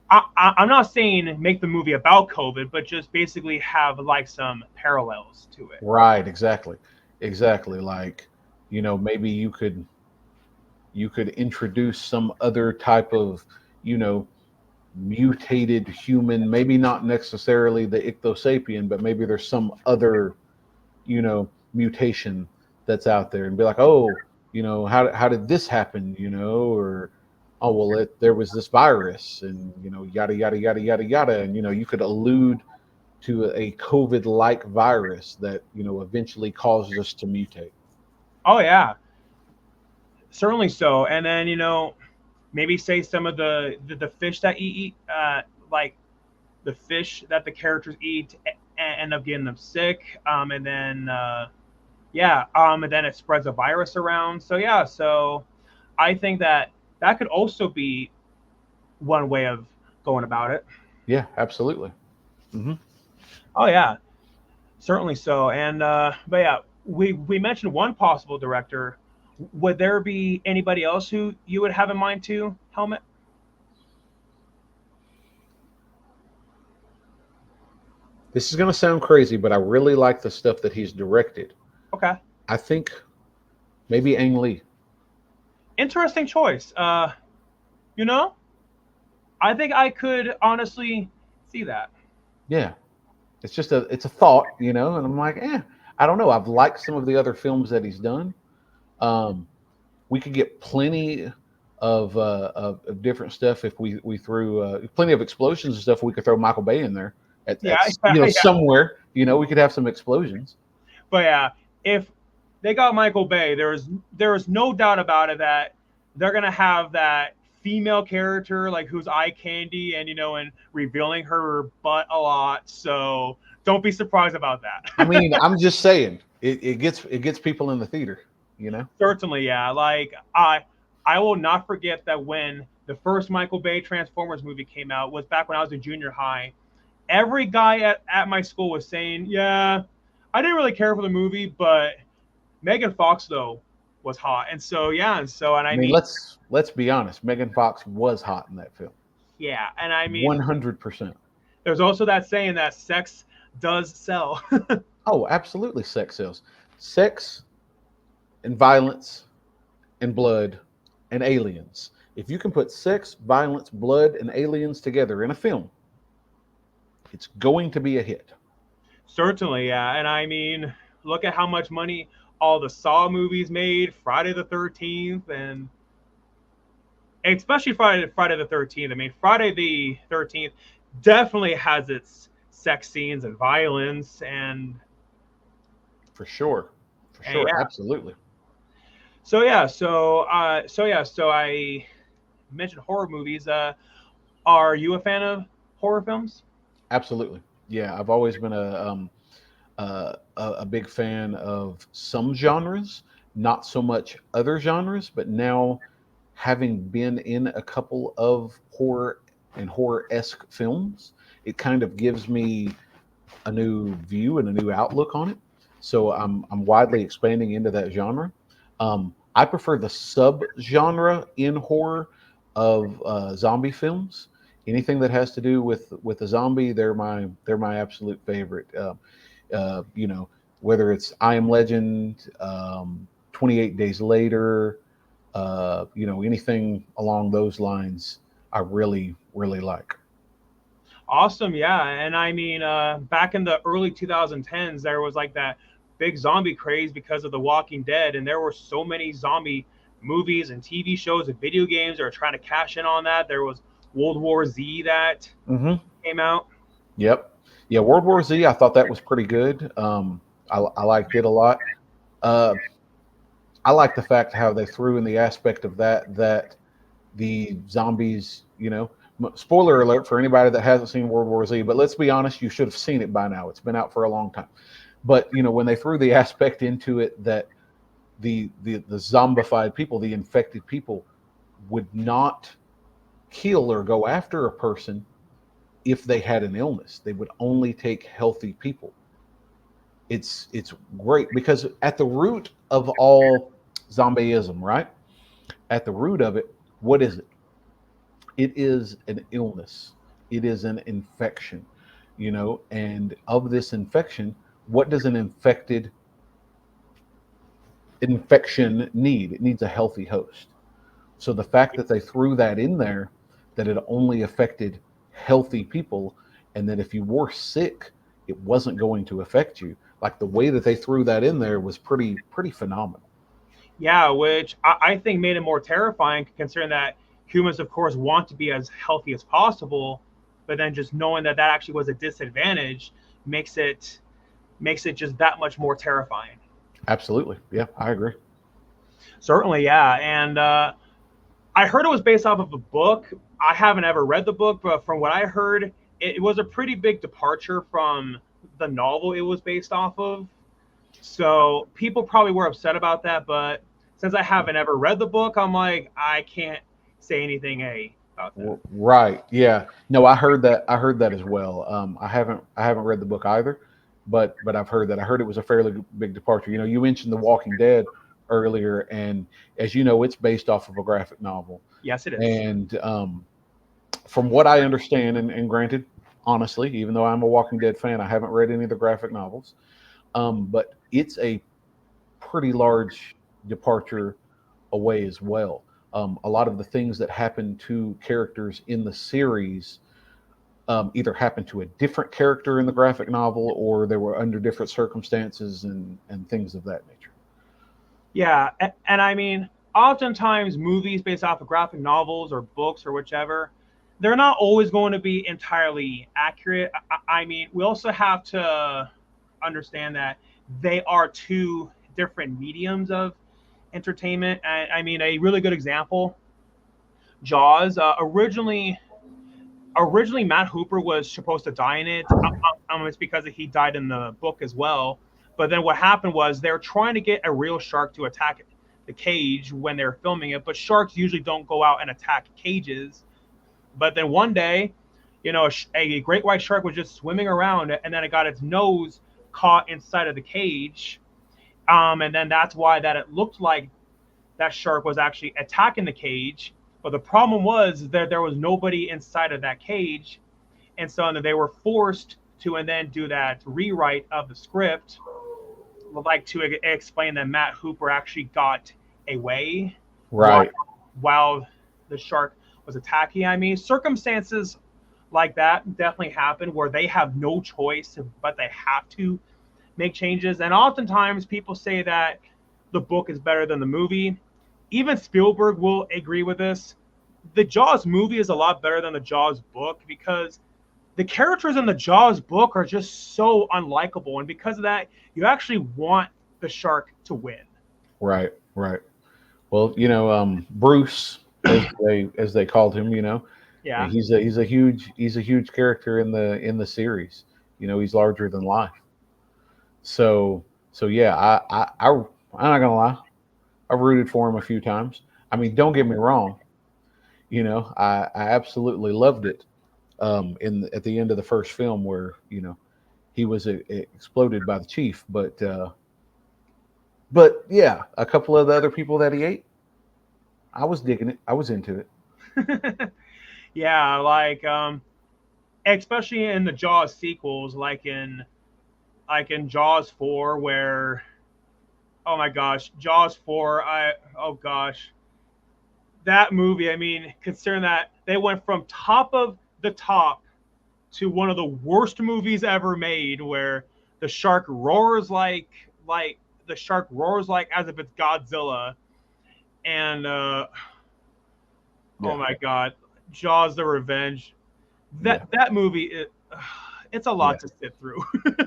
I'm not saying make the movie about COVID, but just basically have like some parallels to it. Right, exactly, exactly. Like maybe you could introduce some other type of you know mutated human, maybe not necessarily the ichthyosapien, but maybe there's some other mutation that's out there and be like, oh, how did this happen, or oh well, there was this virus, and yada yada yada yada yada, and you could allude to a COVID-like virus that eventually causes us to mutate. Oh yeah, certainly so. And then maybe say some of the fish that you eat, like the fish that the characters eat, end up getting them sick, and then yeah, and then it spreads a virus around. So yeah, so I think that that could also be one way of going about it. Yeah, absolutely. Hmm. Oh yeah, certainly so. And but yeah, we mentioned one possible director. Would there be anybody else who you would have in mind too? Helmet. This is going to sound crazy, but I really like the stuff that he's directed. Okay, I think maybe Ang Lee. interesting choice. You know, I think I could honestly see that. Yeah, it's a thought, and I'm like, I don't know. I've liked some of the other films that he's done. Um, we could get plenty of different stuff if we threw plenty of explosions and stuff. We could throw Michael Bay in there Yeah, at yeah. somewhere. We could have some explosions. But yeah, if they got Michael Bay, there is no doubt about it that they're gonna have that female character like who's eye candy and and revealing her butt a lot. So don't be surprised about I that. mean, I'm just saying it gets people in the theater. Certainly, yeah. Like I will not forget that when the first Michael Bay Transformers movie came out was back when I was in junior high. Every guy at my school was saying, yeah, I didn't really care for the movie, but Megan Fox though was hot, and so yeah, and I I mean, mean, let's be honest. Megan Fox was hot in that film, yeah, and I mean, 100%. there's also that saying that sex does sell. Oh, absolutely, sex sells. Sex and violence and blood and aliens. If you can put sex, violence, blood, and aliens together in a film, it's going to be a hit. Certainly, yeah, and I mean, look at how much money all the Saw movies made, Friday the 13th, and especially Friday the 13th. I mean, Friday the 13th definitely has its sex scenes and violence, For sure. For and sure. yeah. Absolutely. So I mentioned horror movies. Are you a fan of horror films? Absolutely. Yeah, I've always been a big fan of some genres, not so much other genres, but now having been in a couple of horror and horror-esque films, it kind of gives me a new view and a new outlook on it. So I'm widely expanding into that genre. I prefer the sub-genre in horror of zombie films. Anything that has to do with a zombie, they're my absolute favorite. Uh, you know, whether it's I Am Legend, 28 Days Later, anything along those lines, I really really like. Awesome, yeah. And I mean, back in the early 2010s, there was like that big zombie craze because of The Walking Dead, and there were so many zombie movies and TV shows and video games that were trying to cash in on that. There was World War Z that Hmm. came out. Yep. Yeah, World War Z. I thought that was pretty good. I liked it a lot. Uh, I like the fact how they threw in the aspect of that the zombies. Spoiler alert for anybody that hasn't seen World War Z. But let's be honest, you should have seen it by now. It's been out for a long time. But when they threw the aspect into it that the zombified people, the infected people, would not kill or go after a person if they had an illness. They would only take healthy people. It's great because at the root of all zombieism, right? At the root of it, what is it? It is an illness. It is an infection. And of this infection, what does an infected infection need? It needs a healthy host. So the fact that they threw that in there, that it only affected healthy people, and that if you were sick, it wasn't going to affect you. like the way that they threw that in there was pretty phenomenal. Yeah, which I think made it more terrifying, considering that humans, of course, want to be as healthy as possible, but then just knowing that that actually was a disadvantage makes it just that much more terrifying. Absolutely, yeah, I agree. Certainly, yeah, and I heard it was based off of a book. I haven't ever read the book, but from what I heard, it was a pretty big departure from the novel it was based off of. So people probably were upset about that, but since I haven't ever read the book, I'm like, I can't say anything about that. Right, yeah. No, I heard that. I heard that as well. I haven't read the book either, but I've heard that. I heard it was a fairly big departure. You mentioned The Walking Dead earlier, and as you know, it's based off of a graphic novel. Yes, it is. And from what I understand, and granted, honestly, even though I'm a Walking Dead fan, I haven't read any of the graphic novels. But it's a pretty large departure away as well. A lot of the things that happen to characters in the series either happened to a different character in the graphic novel, or they were under different circumstances and things of that nature. Yeah, and I mean, oftentimes movies based off of graphic novels or books or whichever, they're not always going to be entirely accurate. I mean, we also have to understand that they are two different mediums of entertainment. I mean, a really good example, Jaws. Originally Matt Hooper was supposed to die in it. It's because he died in the book as well. But then what happened was they're trying to get a real shark to attack the cage when they're filming it. But sharks usually don't go out and attack cages. But then one day, a great white shark was just swimming around, and then it got its nose caught inside of the cage. And then that's why that it looked like that shark was actually attacking the cage. But the problem was that there was nobody inside of that cage, and so they were forced to and then do that rewrite of the script, like to explain that Matt Hooper actually got away while, Right. while the shark was attacking. I mean, circumstances like that definitely happen where they have no choice, but they have to make changes. And oftentimes people say that the book is better than the movie. Even Spielberg will agree with this. The Jaws movie is a lot better than the Jaws book because the characters in the Jaws book are just so unlikable, and because of that, you actually want the shark to win. Right. Right. Well, Bruce, as they called him, Yeah, he's a huge character in the series. He's larger than life. So yeah, I'm not gonna lie. I rooted for him a few times. I mean, don't get me wrong. I absolutely loved it. At the end of the first film, where he was exploded by the chief, but yeah, a couple of the other people that he ate, I was digging it. I was into it. yeah, like especially in the Jaws sequels, like in Jaws 4, where oh my gosh, Jaws 4, oh gosh, that movie. I mean, considering that they went from top of the top to one of the worst movies ever made, where the shark roars like the shark roars like as if it's Godzilla, and oh Yeah, my god, Jaws: The Revenge. That yeah, that movie, it's a yeah. lot to sit through.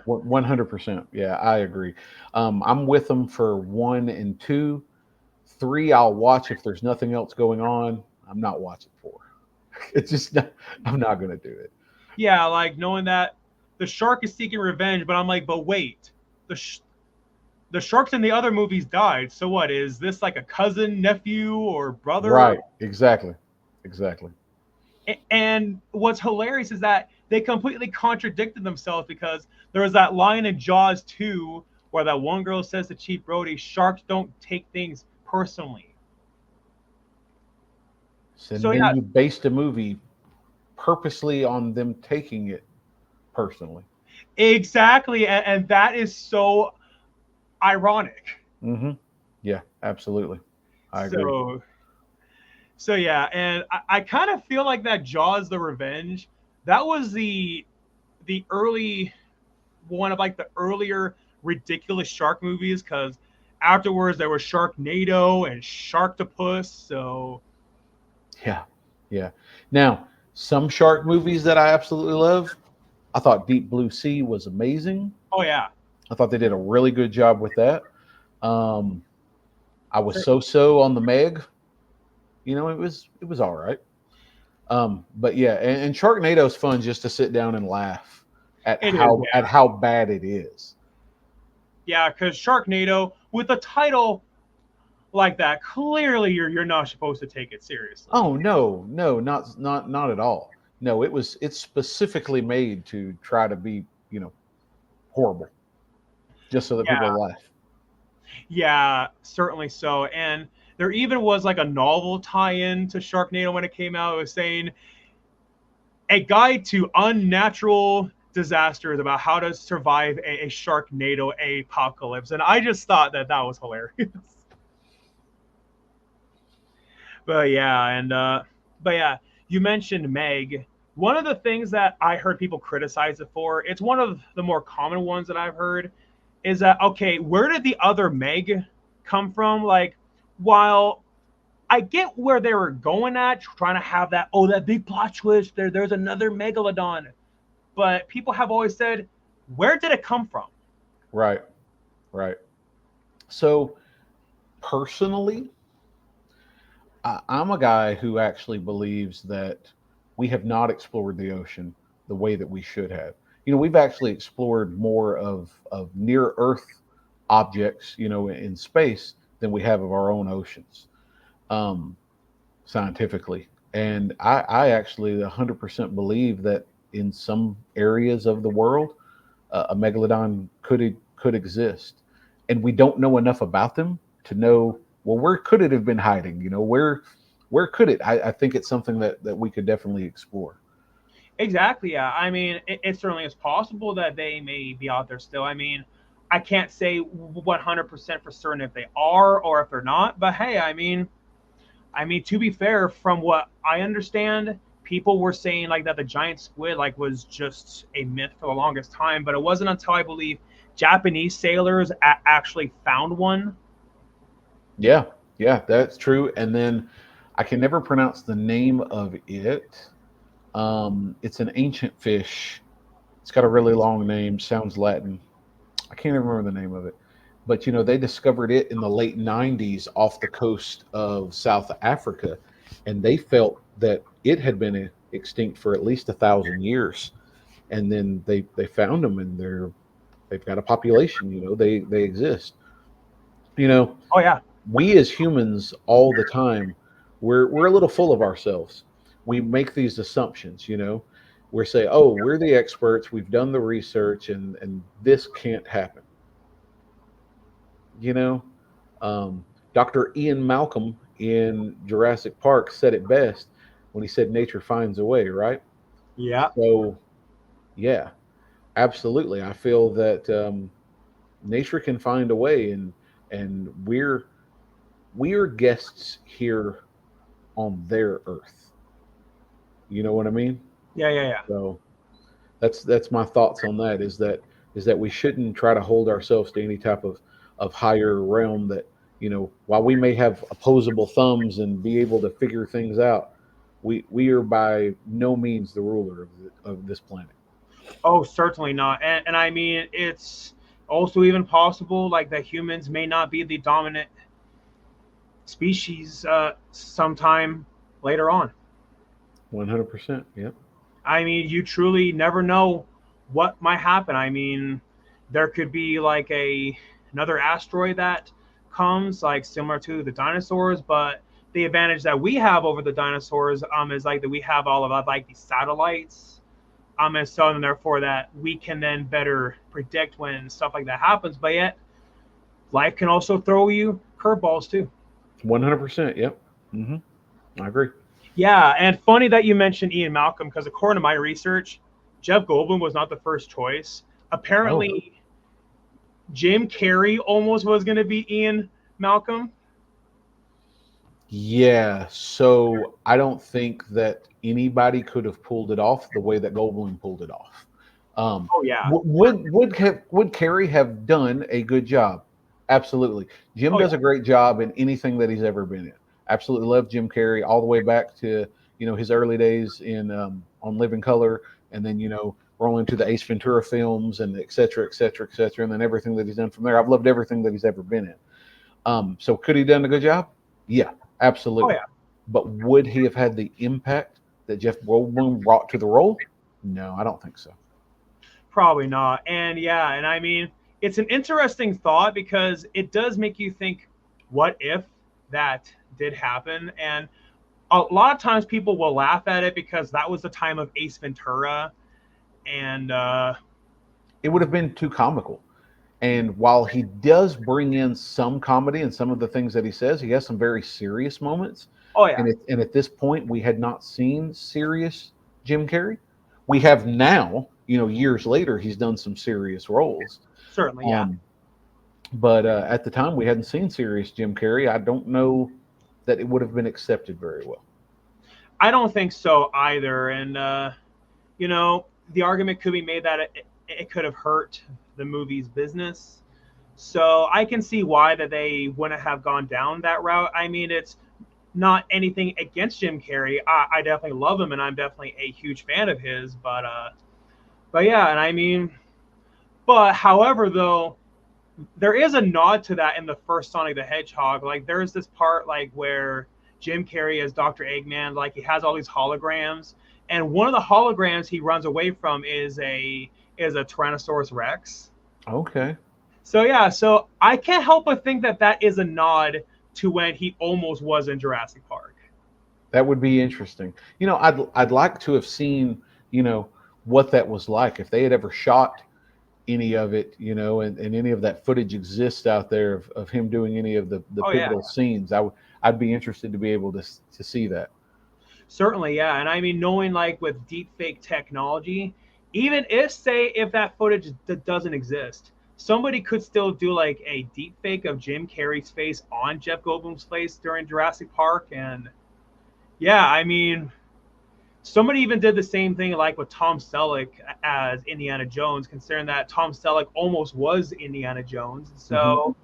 100%. Yeah, I agree. I'm with them for one and two. Three, I'll watch if there's nothing else going on. I'm not watching four. It's just not, I'm not going to do it. Yeah, like knowing that the shark is seeking revenge, but I'm like, but wait, the sh- the sharks in the other movies died. So what, is this like a cousin, nephew, or brother? Right. Exactly. Exactly. And what's hilarious is that they completely contradicted themselves, because there was that line in Jaws 2 where that one girl says to Chief Brody, "Sharks don't take things personally." So So then yeah, you based a movie purposely on them taking it personally. exactly, and that is so ironic. Hmm. Yeah, absolutely. I agree. So yeah, and I kind of feel like that Jaws: The Revenge, that was the early one of like the earlier ridiculous shark movies because afterwards there was Sharknado and Sharktopus. So Yeah, yeah. Now, some shark movies that I absolutely love. I thought Deep Blue Sea was amazing. oh yeah, I thought they did a really good job with that. Um, I was so on the Meg. It was all right. But yeah, and Sharknado is fun just to sit down and laugh at it is. how bad it is. Yeah, because Sharknado with a title like that, clearly you're not supposed to take it seriously. Oh no, no, not at all. No, it's specifically made to try to be horrible, just so that Yeah, people laugh. yeah, certainly so. And there even was like a novel tie-in to Sharknado when it came out. It was saying a guide to unnatural disasters about how to survive a Sharknado apocalypse, and I just thought that that was hilarious. But yeah, and but yeah, you mentioned Meg. One of the things that I heard people criticize it for, it's one of the more common ones that I've heard, is that okay, where did the other Meg come from? Like, while I get where they were going at, trying to have that, oh, that big plot twist, there's another megalodon. But people have always said, where did it come from? Right, right. So personally, I'm a guy who actually believes that we have not explored the ocean the way that we should have. We've actually explored more of near Earth objects, in space than we have of our own oceans, um, scientifically. And I actually 100% believe that in some areas of the world, a megalodon could exist, and we don't know enough about them to know, well, where could it have been hiding? Where could it? I think it's something that we could definitely explore. Exactly. Yeah. I mean, it certainly is possible that they may be out there still. I mean, I can't say 100% for certain if they are or if they're not. But hey, I mean, to be fair, from what I understand, people were saying like that the giant squid like was just a myth for the longest time. But it wasn't until I believe Japanese sailors actually found one. Yeah, yeah, that's true. And then I can never pronounce the name of it. It's an ancient fish. It's got a really long name. Sounds Latin. I can't even remember the name of it. But they discovered it in the late '90s off the coast of South Africa, and they felt that it had been extinct for at least 1,000 years. And then they found them, and they've got a population. They exist. You know, Oh yeah. we as humans all the time, we're a little full of ourselves. We make these assumptions. We say, oh, we're the experts, we've done the research, and this can't happen. you know Dr. Ian Malcolm in Jurassic Park said it best when he said nature finds a way, right? Yeah. So yeah, absolutely, I feel that nature can find a way, and we're guests here on their earth. You know what I mean? Yeah. Yeah. Yeah. So that's my thoughts on that. Is that we shouldn't try to hold ourselves to any type of higher realm. That while we may have opposable thumbs and be able to figure things out, we are by no means the ruler of this planet. Oh, certainly not. And I mean, it's also even possible like that humans may not be the dominant species sometime later on. 100%. Yep. I mean, you truly never know what might happen. I mean, there could be like a another asteroid that comes like similar to the dinosaurs, but the advantage that we have over the dinosaurs is like that we have all of like these satellites and so and therefore that we can then better predict when stuff like that happens. But yet, life can also throw you curveballs too. 100%. Yep. Hmm. I agree. Yeah, and funny that you mentioned Ian Malcolm because according to my research, Jeff Goldblum was not the first choice. Oh, Apparently, Jim Carrey almost was going to be Ian Malcolm. yeah. So I don't think that anybody could have pulled it off the way that Goldblum pulled it off. Oh yeah. Would Carey have done a good job? Absolutely. Jim Oh yeah. does a great job in anything that he's ever been in. Absolutely love Jim Carrey all the way back to his early days in on Living Color, and then rolling to the Ace Ventura films and et cetera, et cetera, et cetera, and then everything that he's done from there. I've loved everything that he's ever been in. So could he have done a good job? Yeah, Oh absolutely. yeah. But would he have had the impact that Jeff Goldblum brought to the role? No, I don't think so. Probably not. And yeah, and I mean, it's an interesting thought because it does make you think, what if that did happen? And a lot of times people will laugh at it because that was the time of Ace Ventura. And It would have been too comical. And while he does bring in some comedy and some of the things that he says, he has some very serious moments. oh yeah, And at this point, we had not seen serious Jim Carrey. We have now, years later, he's done some serious roles. certainly, yeah. Um, but at the time, we hadn't seen serious Jim Carrey. I don't know that it would have been accepted very well. I don't think so either. And the argument could be made that it could have hurt the movie's business. So I can see why that they wouldn't have gone down that route. I mean, it's not anything against Jim Carrey. I definitely love him, and I'm definitely a huge fan of his. But yeah, and I mean, but however, though, there is a nod to that in the first Sonic the Hedgehog. Like, there's this part like where Jim Carrey as Dr. Eggman, like he has all these holograms, and one of the holograms he runs away from is a Tyrannosaurus Rex. Okay. So yeah, so I can't help but think that that is a nod to when he almost was in Jurassic Park. That would be interesting. I'd like to have seen, what that was like if they had ever shot any of it, and any of that footage exists out there of him doing any of the Oh yeah, pivotal scenes. I'd be interested to be able to see that. certainly, yeah. And I mean, knowing like with deep fake technology, even if say if that footage doesn't exist, somebody could still do like a deep fake of Jim Carrey's face on Jeff Goldblum's face during Jurassic Park, and yeah, I mean, somebody even did the same thing like with Tom Selleck as Indiana Jones, considering that Tom Selleck almost was Indiana Jones. Hmm. So,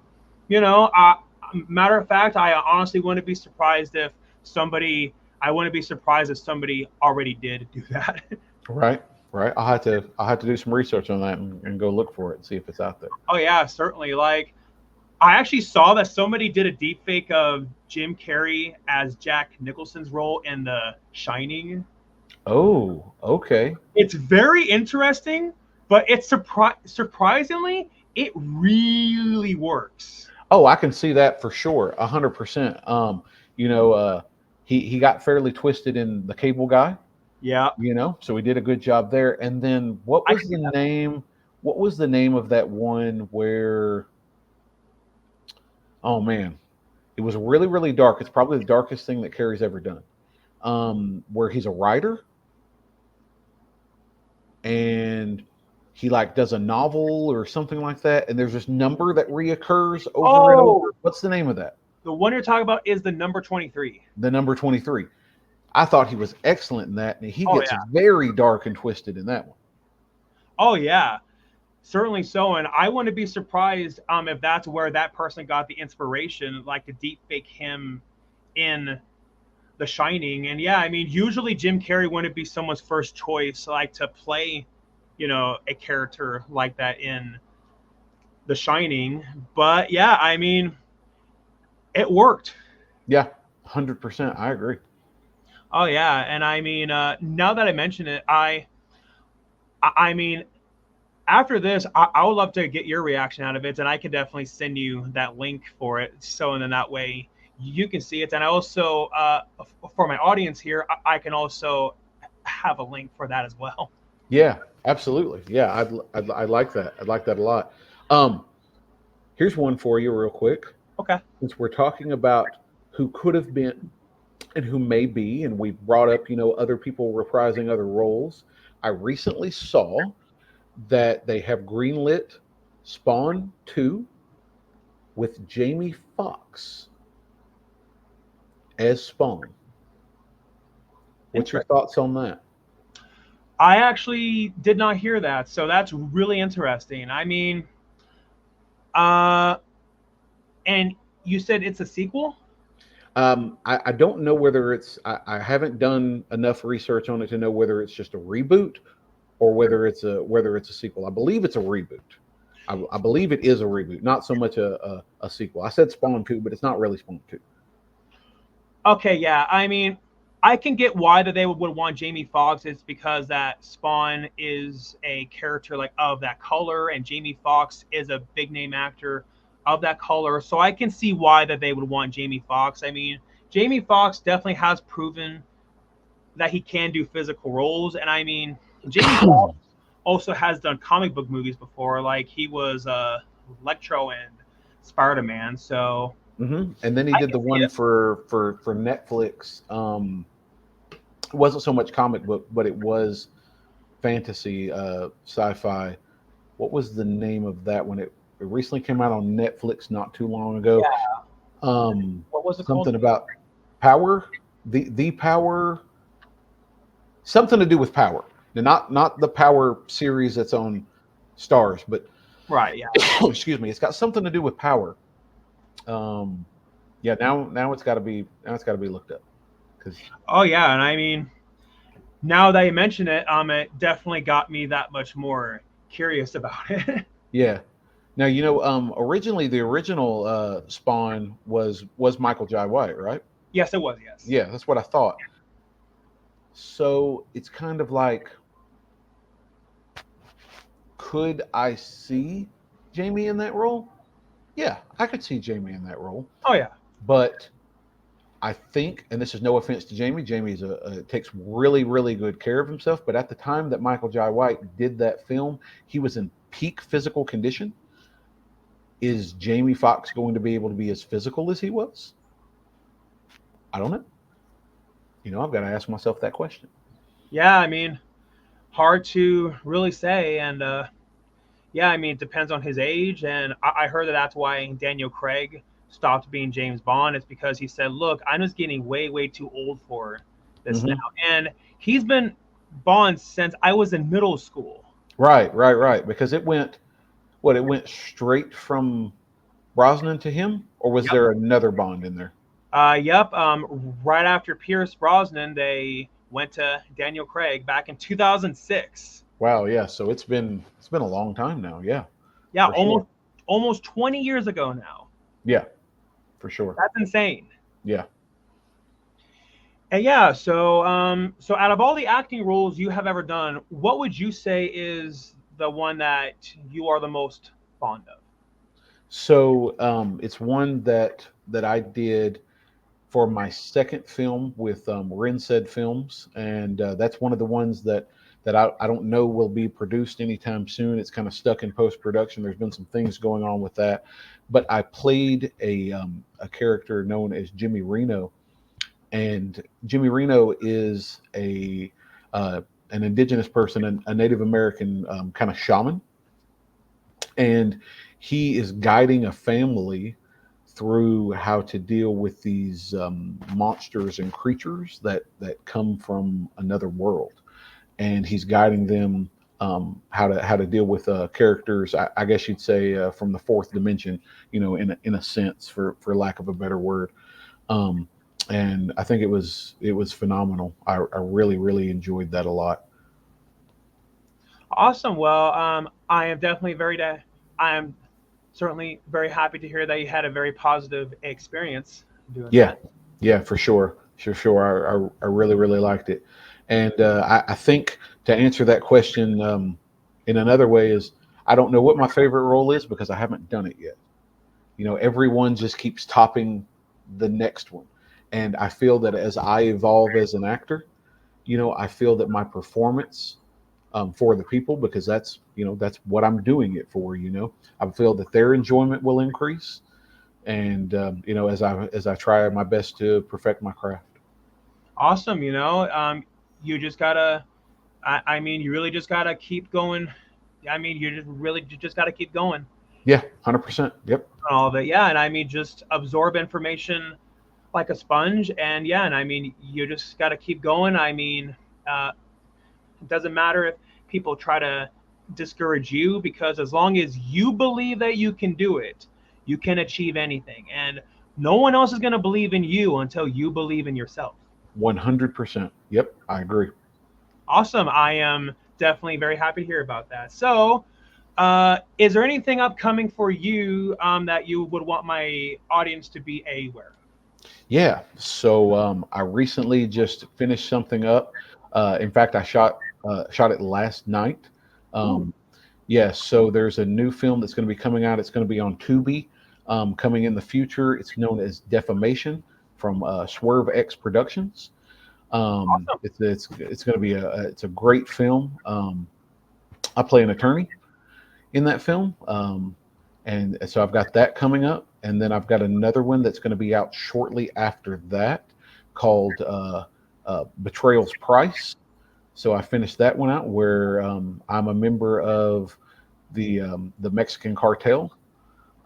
matter of fact, I honestly wouldn't be surprised if somebody. I wouldn't be surprised if somebody already did do that. Right, right. I'll have to do some research on that and go look for it and see if it's out there. Oh yeah, certainly. Like I actually saw that somebody did a deep fake of Jim Carrey as Jack Nicholson's role in The Shining. Oh, okay. It's very interesting, but it's surprisingly it really works. Oh, I can see that for sure, 100%. You know, uh, he got fairly twisted in The Cable Guy. Yeah, So he did a good job there. And then what I was can see the that. name? What was the name of that one where? Oh man, it was really really dark. It's probably the darkest thing that Carrie's ever done. Where he's a writer and he like does a novel or something like that, and there's this number that reoccurs over and Oh, over. What's the name of that? the one you're talking about is the number 23. The number 23. I thought he was excellent in that, and he Oh gets yeah. very dark and twisted in that one. Oh yeah. Certainly so, and I wouldn't be surprised if that's where that person got the inspiration, like to deep fake him in The Shining. And yeah, I mean, usually Jim Carrey wouldn't be someone's first choice, like to play, a character like that in The Shining. But yeah, I mean, it worked. Yeah, 100%. I agree. Oh yeah, and I mean, now that I mention it, I mean, after this, I would love to get your reaction out of it, and I can definitely send you that link for it. So, and then that way you can see it. And I also, for my audience here, I can also have a link for that as well. Yeah, absolutely. Yeah, I'd like that. I'd like that a lot. Um, Here's one for you, real quick. Okay. Since we're talking about who could have been and who may be, and we brought up, other people reprising other roles. I recently saw that they have greenlit Spawn 2 with Jamie Foxx as Spawn. What's your Interesting. thoughts on that? I actually did not hear that, so that's really interesting. I mean, uh, and you said it's a sequel? I don't know whether I haven't done enough research on it to know whether it's just a reboot or whether it's a sequel. I believe it's a reboot. I believe it is a reboot, not so much a sequel. I said Spawn 2, but it's not really Spawn 2. Okay, yeah. I mean, I can get why that they would want Jamie Foxx. It's because that Spawn is a character like of that color, and Jamie Foxx is a big name actor of that color. So I can see why that they would want Jamie Foxx. I mean, Jamie Foxx definitely has proven that he can do physical roles, and I mean, Jamie Foxx also has done comic book movies before, like he was Electro and Spider Man. So And then he I did can the see one it. for Netflix. It wasn't so much comic book, but it was fantasy, sci-fi. What was the name of that one? It recently came out on Netflix not too long ago. Yeah. What was it called? Something about power, the power, something to do with power. Now, not the Power series that's on Stars, but Right. Yeah. excuse me, it's got something to do with power. Um, yeah, now it's got to be looked up because Oh yeah, and I mean, now that you mention it, it definitely got me that much more curious about it. yeah. Now originally the original Spawn was Michael Jai White, right? Yes, it was. Yes. Yeah, that's what I thought. So it's kind of like, could I see Jamie in that role? Yeah, I could see Jamie in that role. Oh yeah. But I think, and this is no offense to Jamie, Jamie's takes really, really good care of himself. But at the time that Michael Jai White did that film, he was in peak physical condition. Is Jamie Foxx going to be able to be as physical as he was? I don't know. I've got to ask myself that question. Yeah. I mean, hard to really say, and yeah, I mean, it depends on his age, and I heard that that's why Daniel Craig stopped being James Bond. It's because he said, "Look, I'm just getting way, way too old for this now," Hmm. and he's been Bond since I was in middle school. Right, right, right. Because it went straight from Brosnan to him, or was Yep. there another Bond in there? Yep. Right after Pierce Brosnan, they went to Daniel Craig back in 2006. Wow, yeah. So it's been a long time now. Yeah, Yeah, for sure. almost 20 years ago now. Yeah, for sure. That's insane. Yeah. And yeah, so out of all the acting roles you have ever done, what would you say is the one that you are the most fond of? So it's one that I did for my second film with Rensaid Films, and that's one of the ones that I don't know will be produced anytime soon. It's kind of stuck in post production. There's been some things going on with that, but I played a character known as Jimmy Reno, and Jimmy Reno is a an indigenous person, a Native American kind of shaman, and he is guiding a family through how to deal with these monsters and creatures that come from another world, and he's guiding them how to deal with characters. I guess you'd say from the fourth dimension, in a sense, for lack of a better word. Um, and I think it was phenomenal. I really really enjoyed that a lot. Awesome. Well, I am definitely I am certainly very happy to hear that you had a very positive experience doing Yeah, that. yeah, for sure, for sure. I really really liked it, and I think to answer that question in another way is I don't know what my favorite role is because I haven't done it yet. Everyone just keeps topping the next one, and I feel that as I evolve as an actor, I feel that my performance for the people, because that's what I'm doing it for. I feel that their enjoyment will increase, and as I try my best to perfect my craft. Awesome. You just gotta. I mean, you really just gotta keep going. I mean, you just gotta keep going Yeah, 100%. Yep. on all of it. Yeah, and I mean, just absorb information like a sponge. And yeah, and I mean, you just gotta keep going. I mean, uh, It doesn't matter if people try to discourage you, because as long as you believe that you can do it, you can achieve anything. And no one else is going to believe in you until you believe in yourself. 100%. Yep, I agree. Awesome. I am definitely very happy to hear about that. So, is there anything upcoming for you that you would want my audience to be aware Yeah. So I recently just finished something up. In fact, I shot it last night. of? Ooh, Um, yeah. So there's a new film that's going to be coming out. It's going to be on Tubi, coming in the future. It's known as Defamation from Swerve X Productions. awesome. It's going to be it's a great film. I play an attorney in that film. And so I've got that coming up, and then I've got another one that's going to be out shortly after that called Betrayal's Price. So I finished that one out where I'm a member of the Mexican cartel.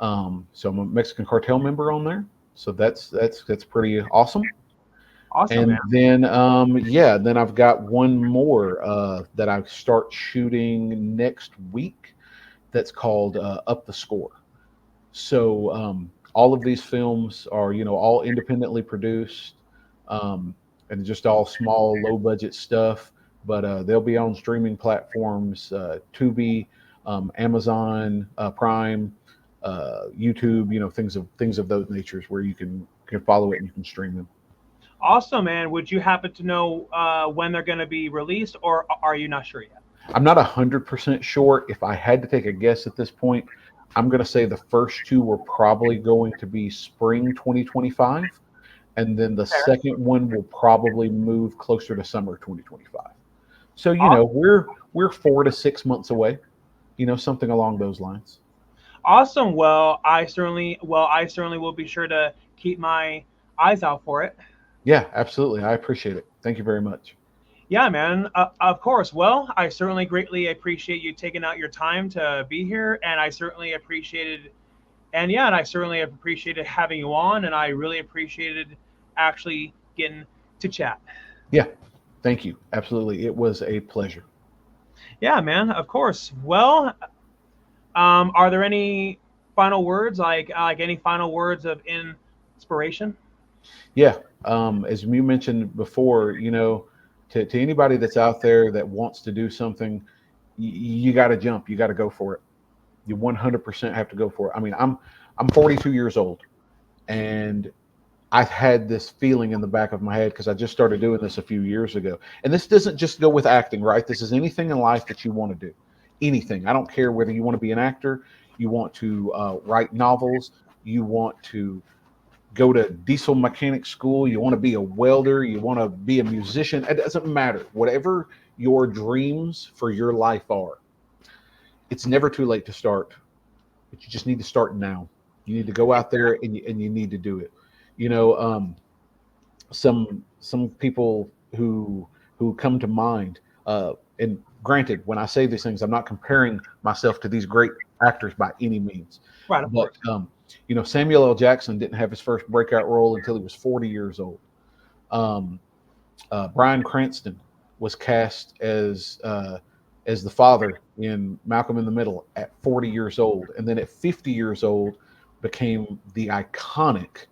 So I'm a Mexican cartel member on there. So that's pretty awesome. Awesome, And man. then yeah, then I've got one more that I start shooting next week that's called Up the Score. So all of these films are, all independently produced, and just all small, low budget stuff. But they'll be on streaming platforms, Tubi, Amazon Prime, YouTube. Things of those natures where you can follow it and you can stream them. Awesome, man. Would you happen to know when they're going to be released, or are you not sure yet? I'm not 100% sure. If I had to take a guess at this point, I'm going to say the first two were probably going to be spring 2025, and then the Fair. second one will probably move closer to summer 2025. So Awesome. we're 4 to 6 months away. Something along those lines. Awesome. Well, I certainly will be sure to keep my eyes out for it. Yeah, absolutely. I appreciate it. Thank you very much. Yeah, man. Of course. Well, I certainly greatly appreciate you taking out your time to be here, and I certainly appreciated having you on, and I really appreciated actually getting to chat. Yeah, thank you. Absolutely. It was a pleasure. Yeah, man. Of course. Well, are there any final words, like any final words of inspiration? Yeah, as you mentioned before, to anybody that's out there that wants to do something, you got to jump. You got to go for it. You 100% have to go for it. I mean, I'm 42 years old, and I've had this feeling in the back of my head because I just started doing this a few years ago. And this doesn't just go with acting, right? This is anything in life that you want to do. Anything. I don't care whether you want to be an actor, you want to write novels, you want to go to diesel mechanic school, you want to be a welder, you want to be a musician. It doesn't matter. Whatever your dreams for your life are, it's never too late to start, but you just need to start now. You need to go out there and you need to do it. You know, some people who come to mind, and granted, when I say these things, I'm not comparing myself to these great actors by any means, Right, of but course. Samuel L. Jackson didn't have his first breakout role until he was 40 years old. Um, Bryan Cranston was cast as the father in Malcolm in the Middle at 40 years old, and then at 50 years old became the iconic,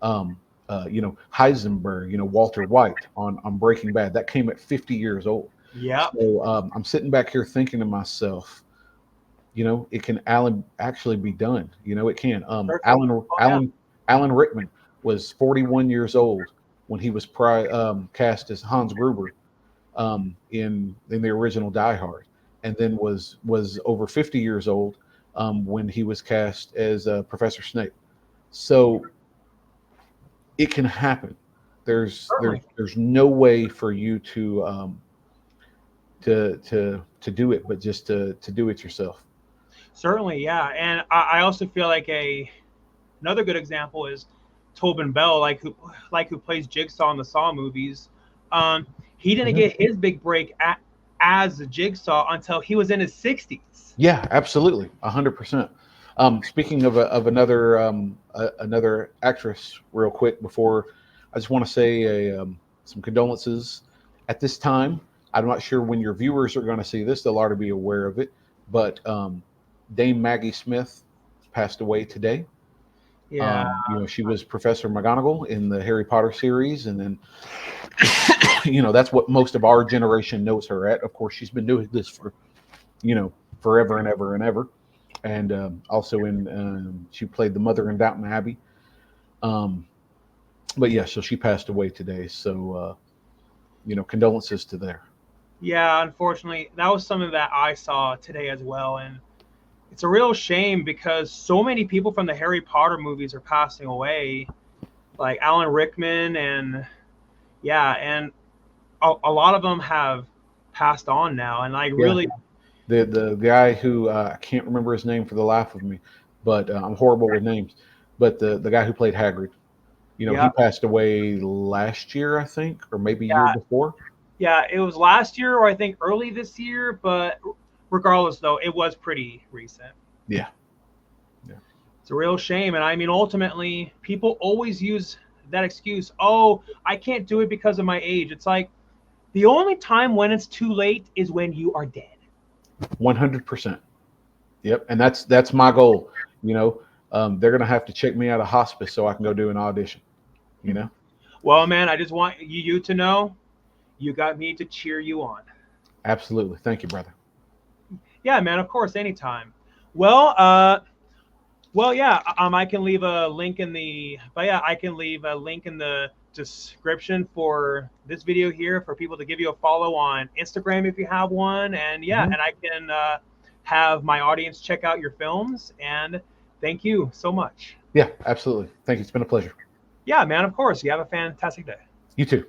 Heisenberg, Walter White on Breaking Bad. That came at 50 years old. Yep. So I'm sitting back here thinking to myself, it can Alan actually be done. It can. Certainly. Oh yeah. Alan Rickman was 41 years old when he was cast as Hans Gruber, in the original Die Hard, and then was over 50 years old when he was cast as Professor Snape. So it can happen. There's there's Certainly. there's no way for you to do it, but just to do it yourself. Certainly, yeah. And I also feel like a another good example is Tobin Bell, like who plays Jigsaw in the Saw movies. He didn't Mhm. get his big break as a Jigsaw until he was in his 60s. Yeah, absolutely, 100%. Speaking of another actress, real quick before, I just want to say some condolences. At this time, I'm not sure when your viewers are going to see this; they'll already be aware of it. But Dame Maggie Smith passed away today. Yeah. She was Professor McGonagall in the Harry Potter series, and then that's what most of our generation knows her at. Of course, she's been doing this for forever and ever and ever, and also in she played the mother in Downton Abbey. But yeah, so she passed away today. So condolences to there. Yeah, unfortunately, that was something that I saw today as well, and it's a real shame because so many people from the Harry Potter movies are passing away, like Alan Rickman, and yeah, and a lot of them have passed on now, and I Yeah, really, the guy who I can't remember his name for the life of me, but I'm horrible with names. But the guy who played Hagrid, he yeah, passed away last year, I think, or maybe year yeah, before. yeah, it was last year or I think early this year, but regardless, though, it was pretty recent. Yeah, yeah, It's a real shame, and I mean, ultimately, people always use that excuse. Oh, I can't do it because of my age. It's like the only time when it's too late is when you are dead. 100%. Yep, and that's my goal. They're gonna have to check me out of hospice so I can go do an audition. You know, Well, man, I just want you to know you got me to cheer you on. absolutely. Thank you, brother. Yeah, man, of course, anytime. Well, yeah, I can leave a link in the, but yeah, I can leave a link in the description for this video here for people to give you a follow on Instagram if you have one, and yeah, Hmm. and I can have my audience check out your films. And thank you so much. Yeah, absolutely. Thank you. It's been a pleasure. Yeah, man, of course. You have a fantastic day. You too.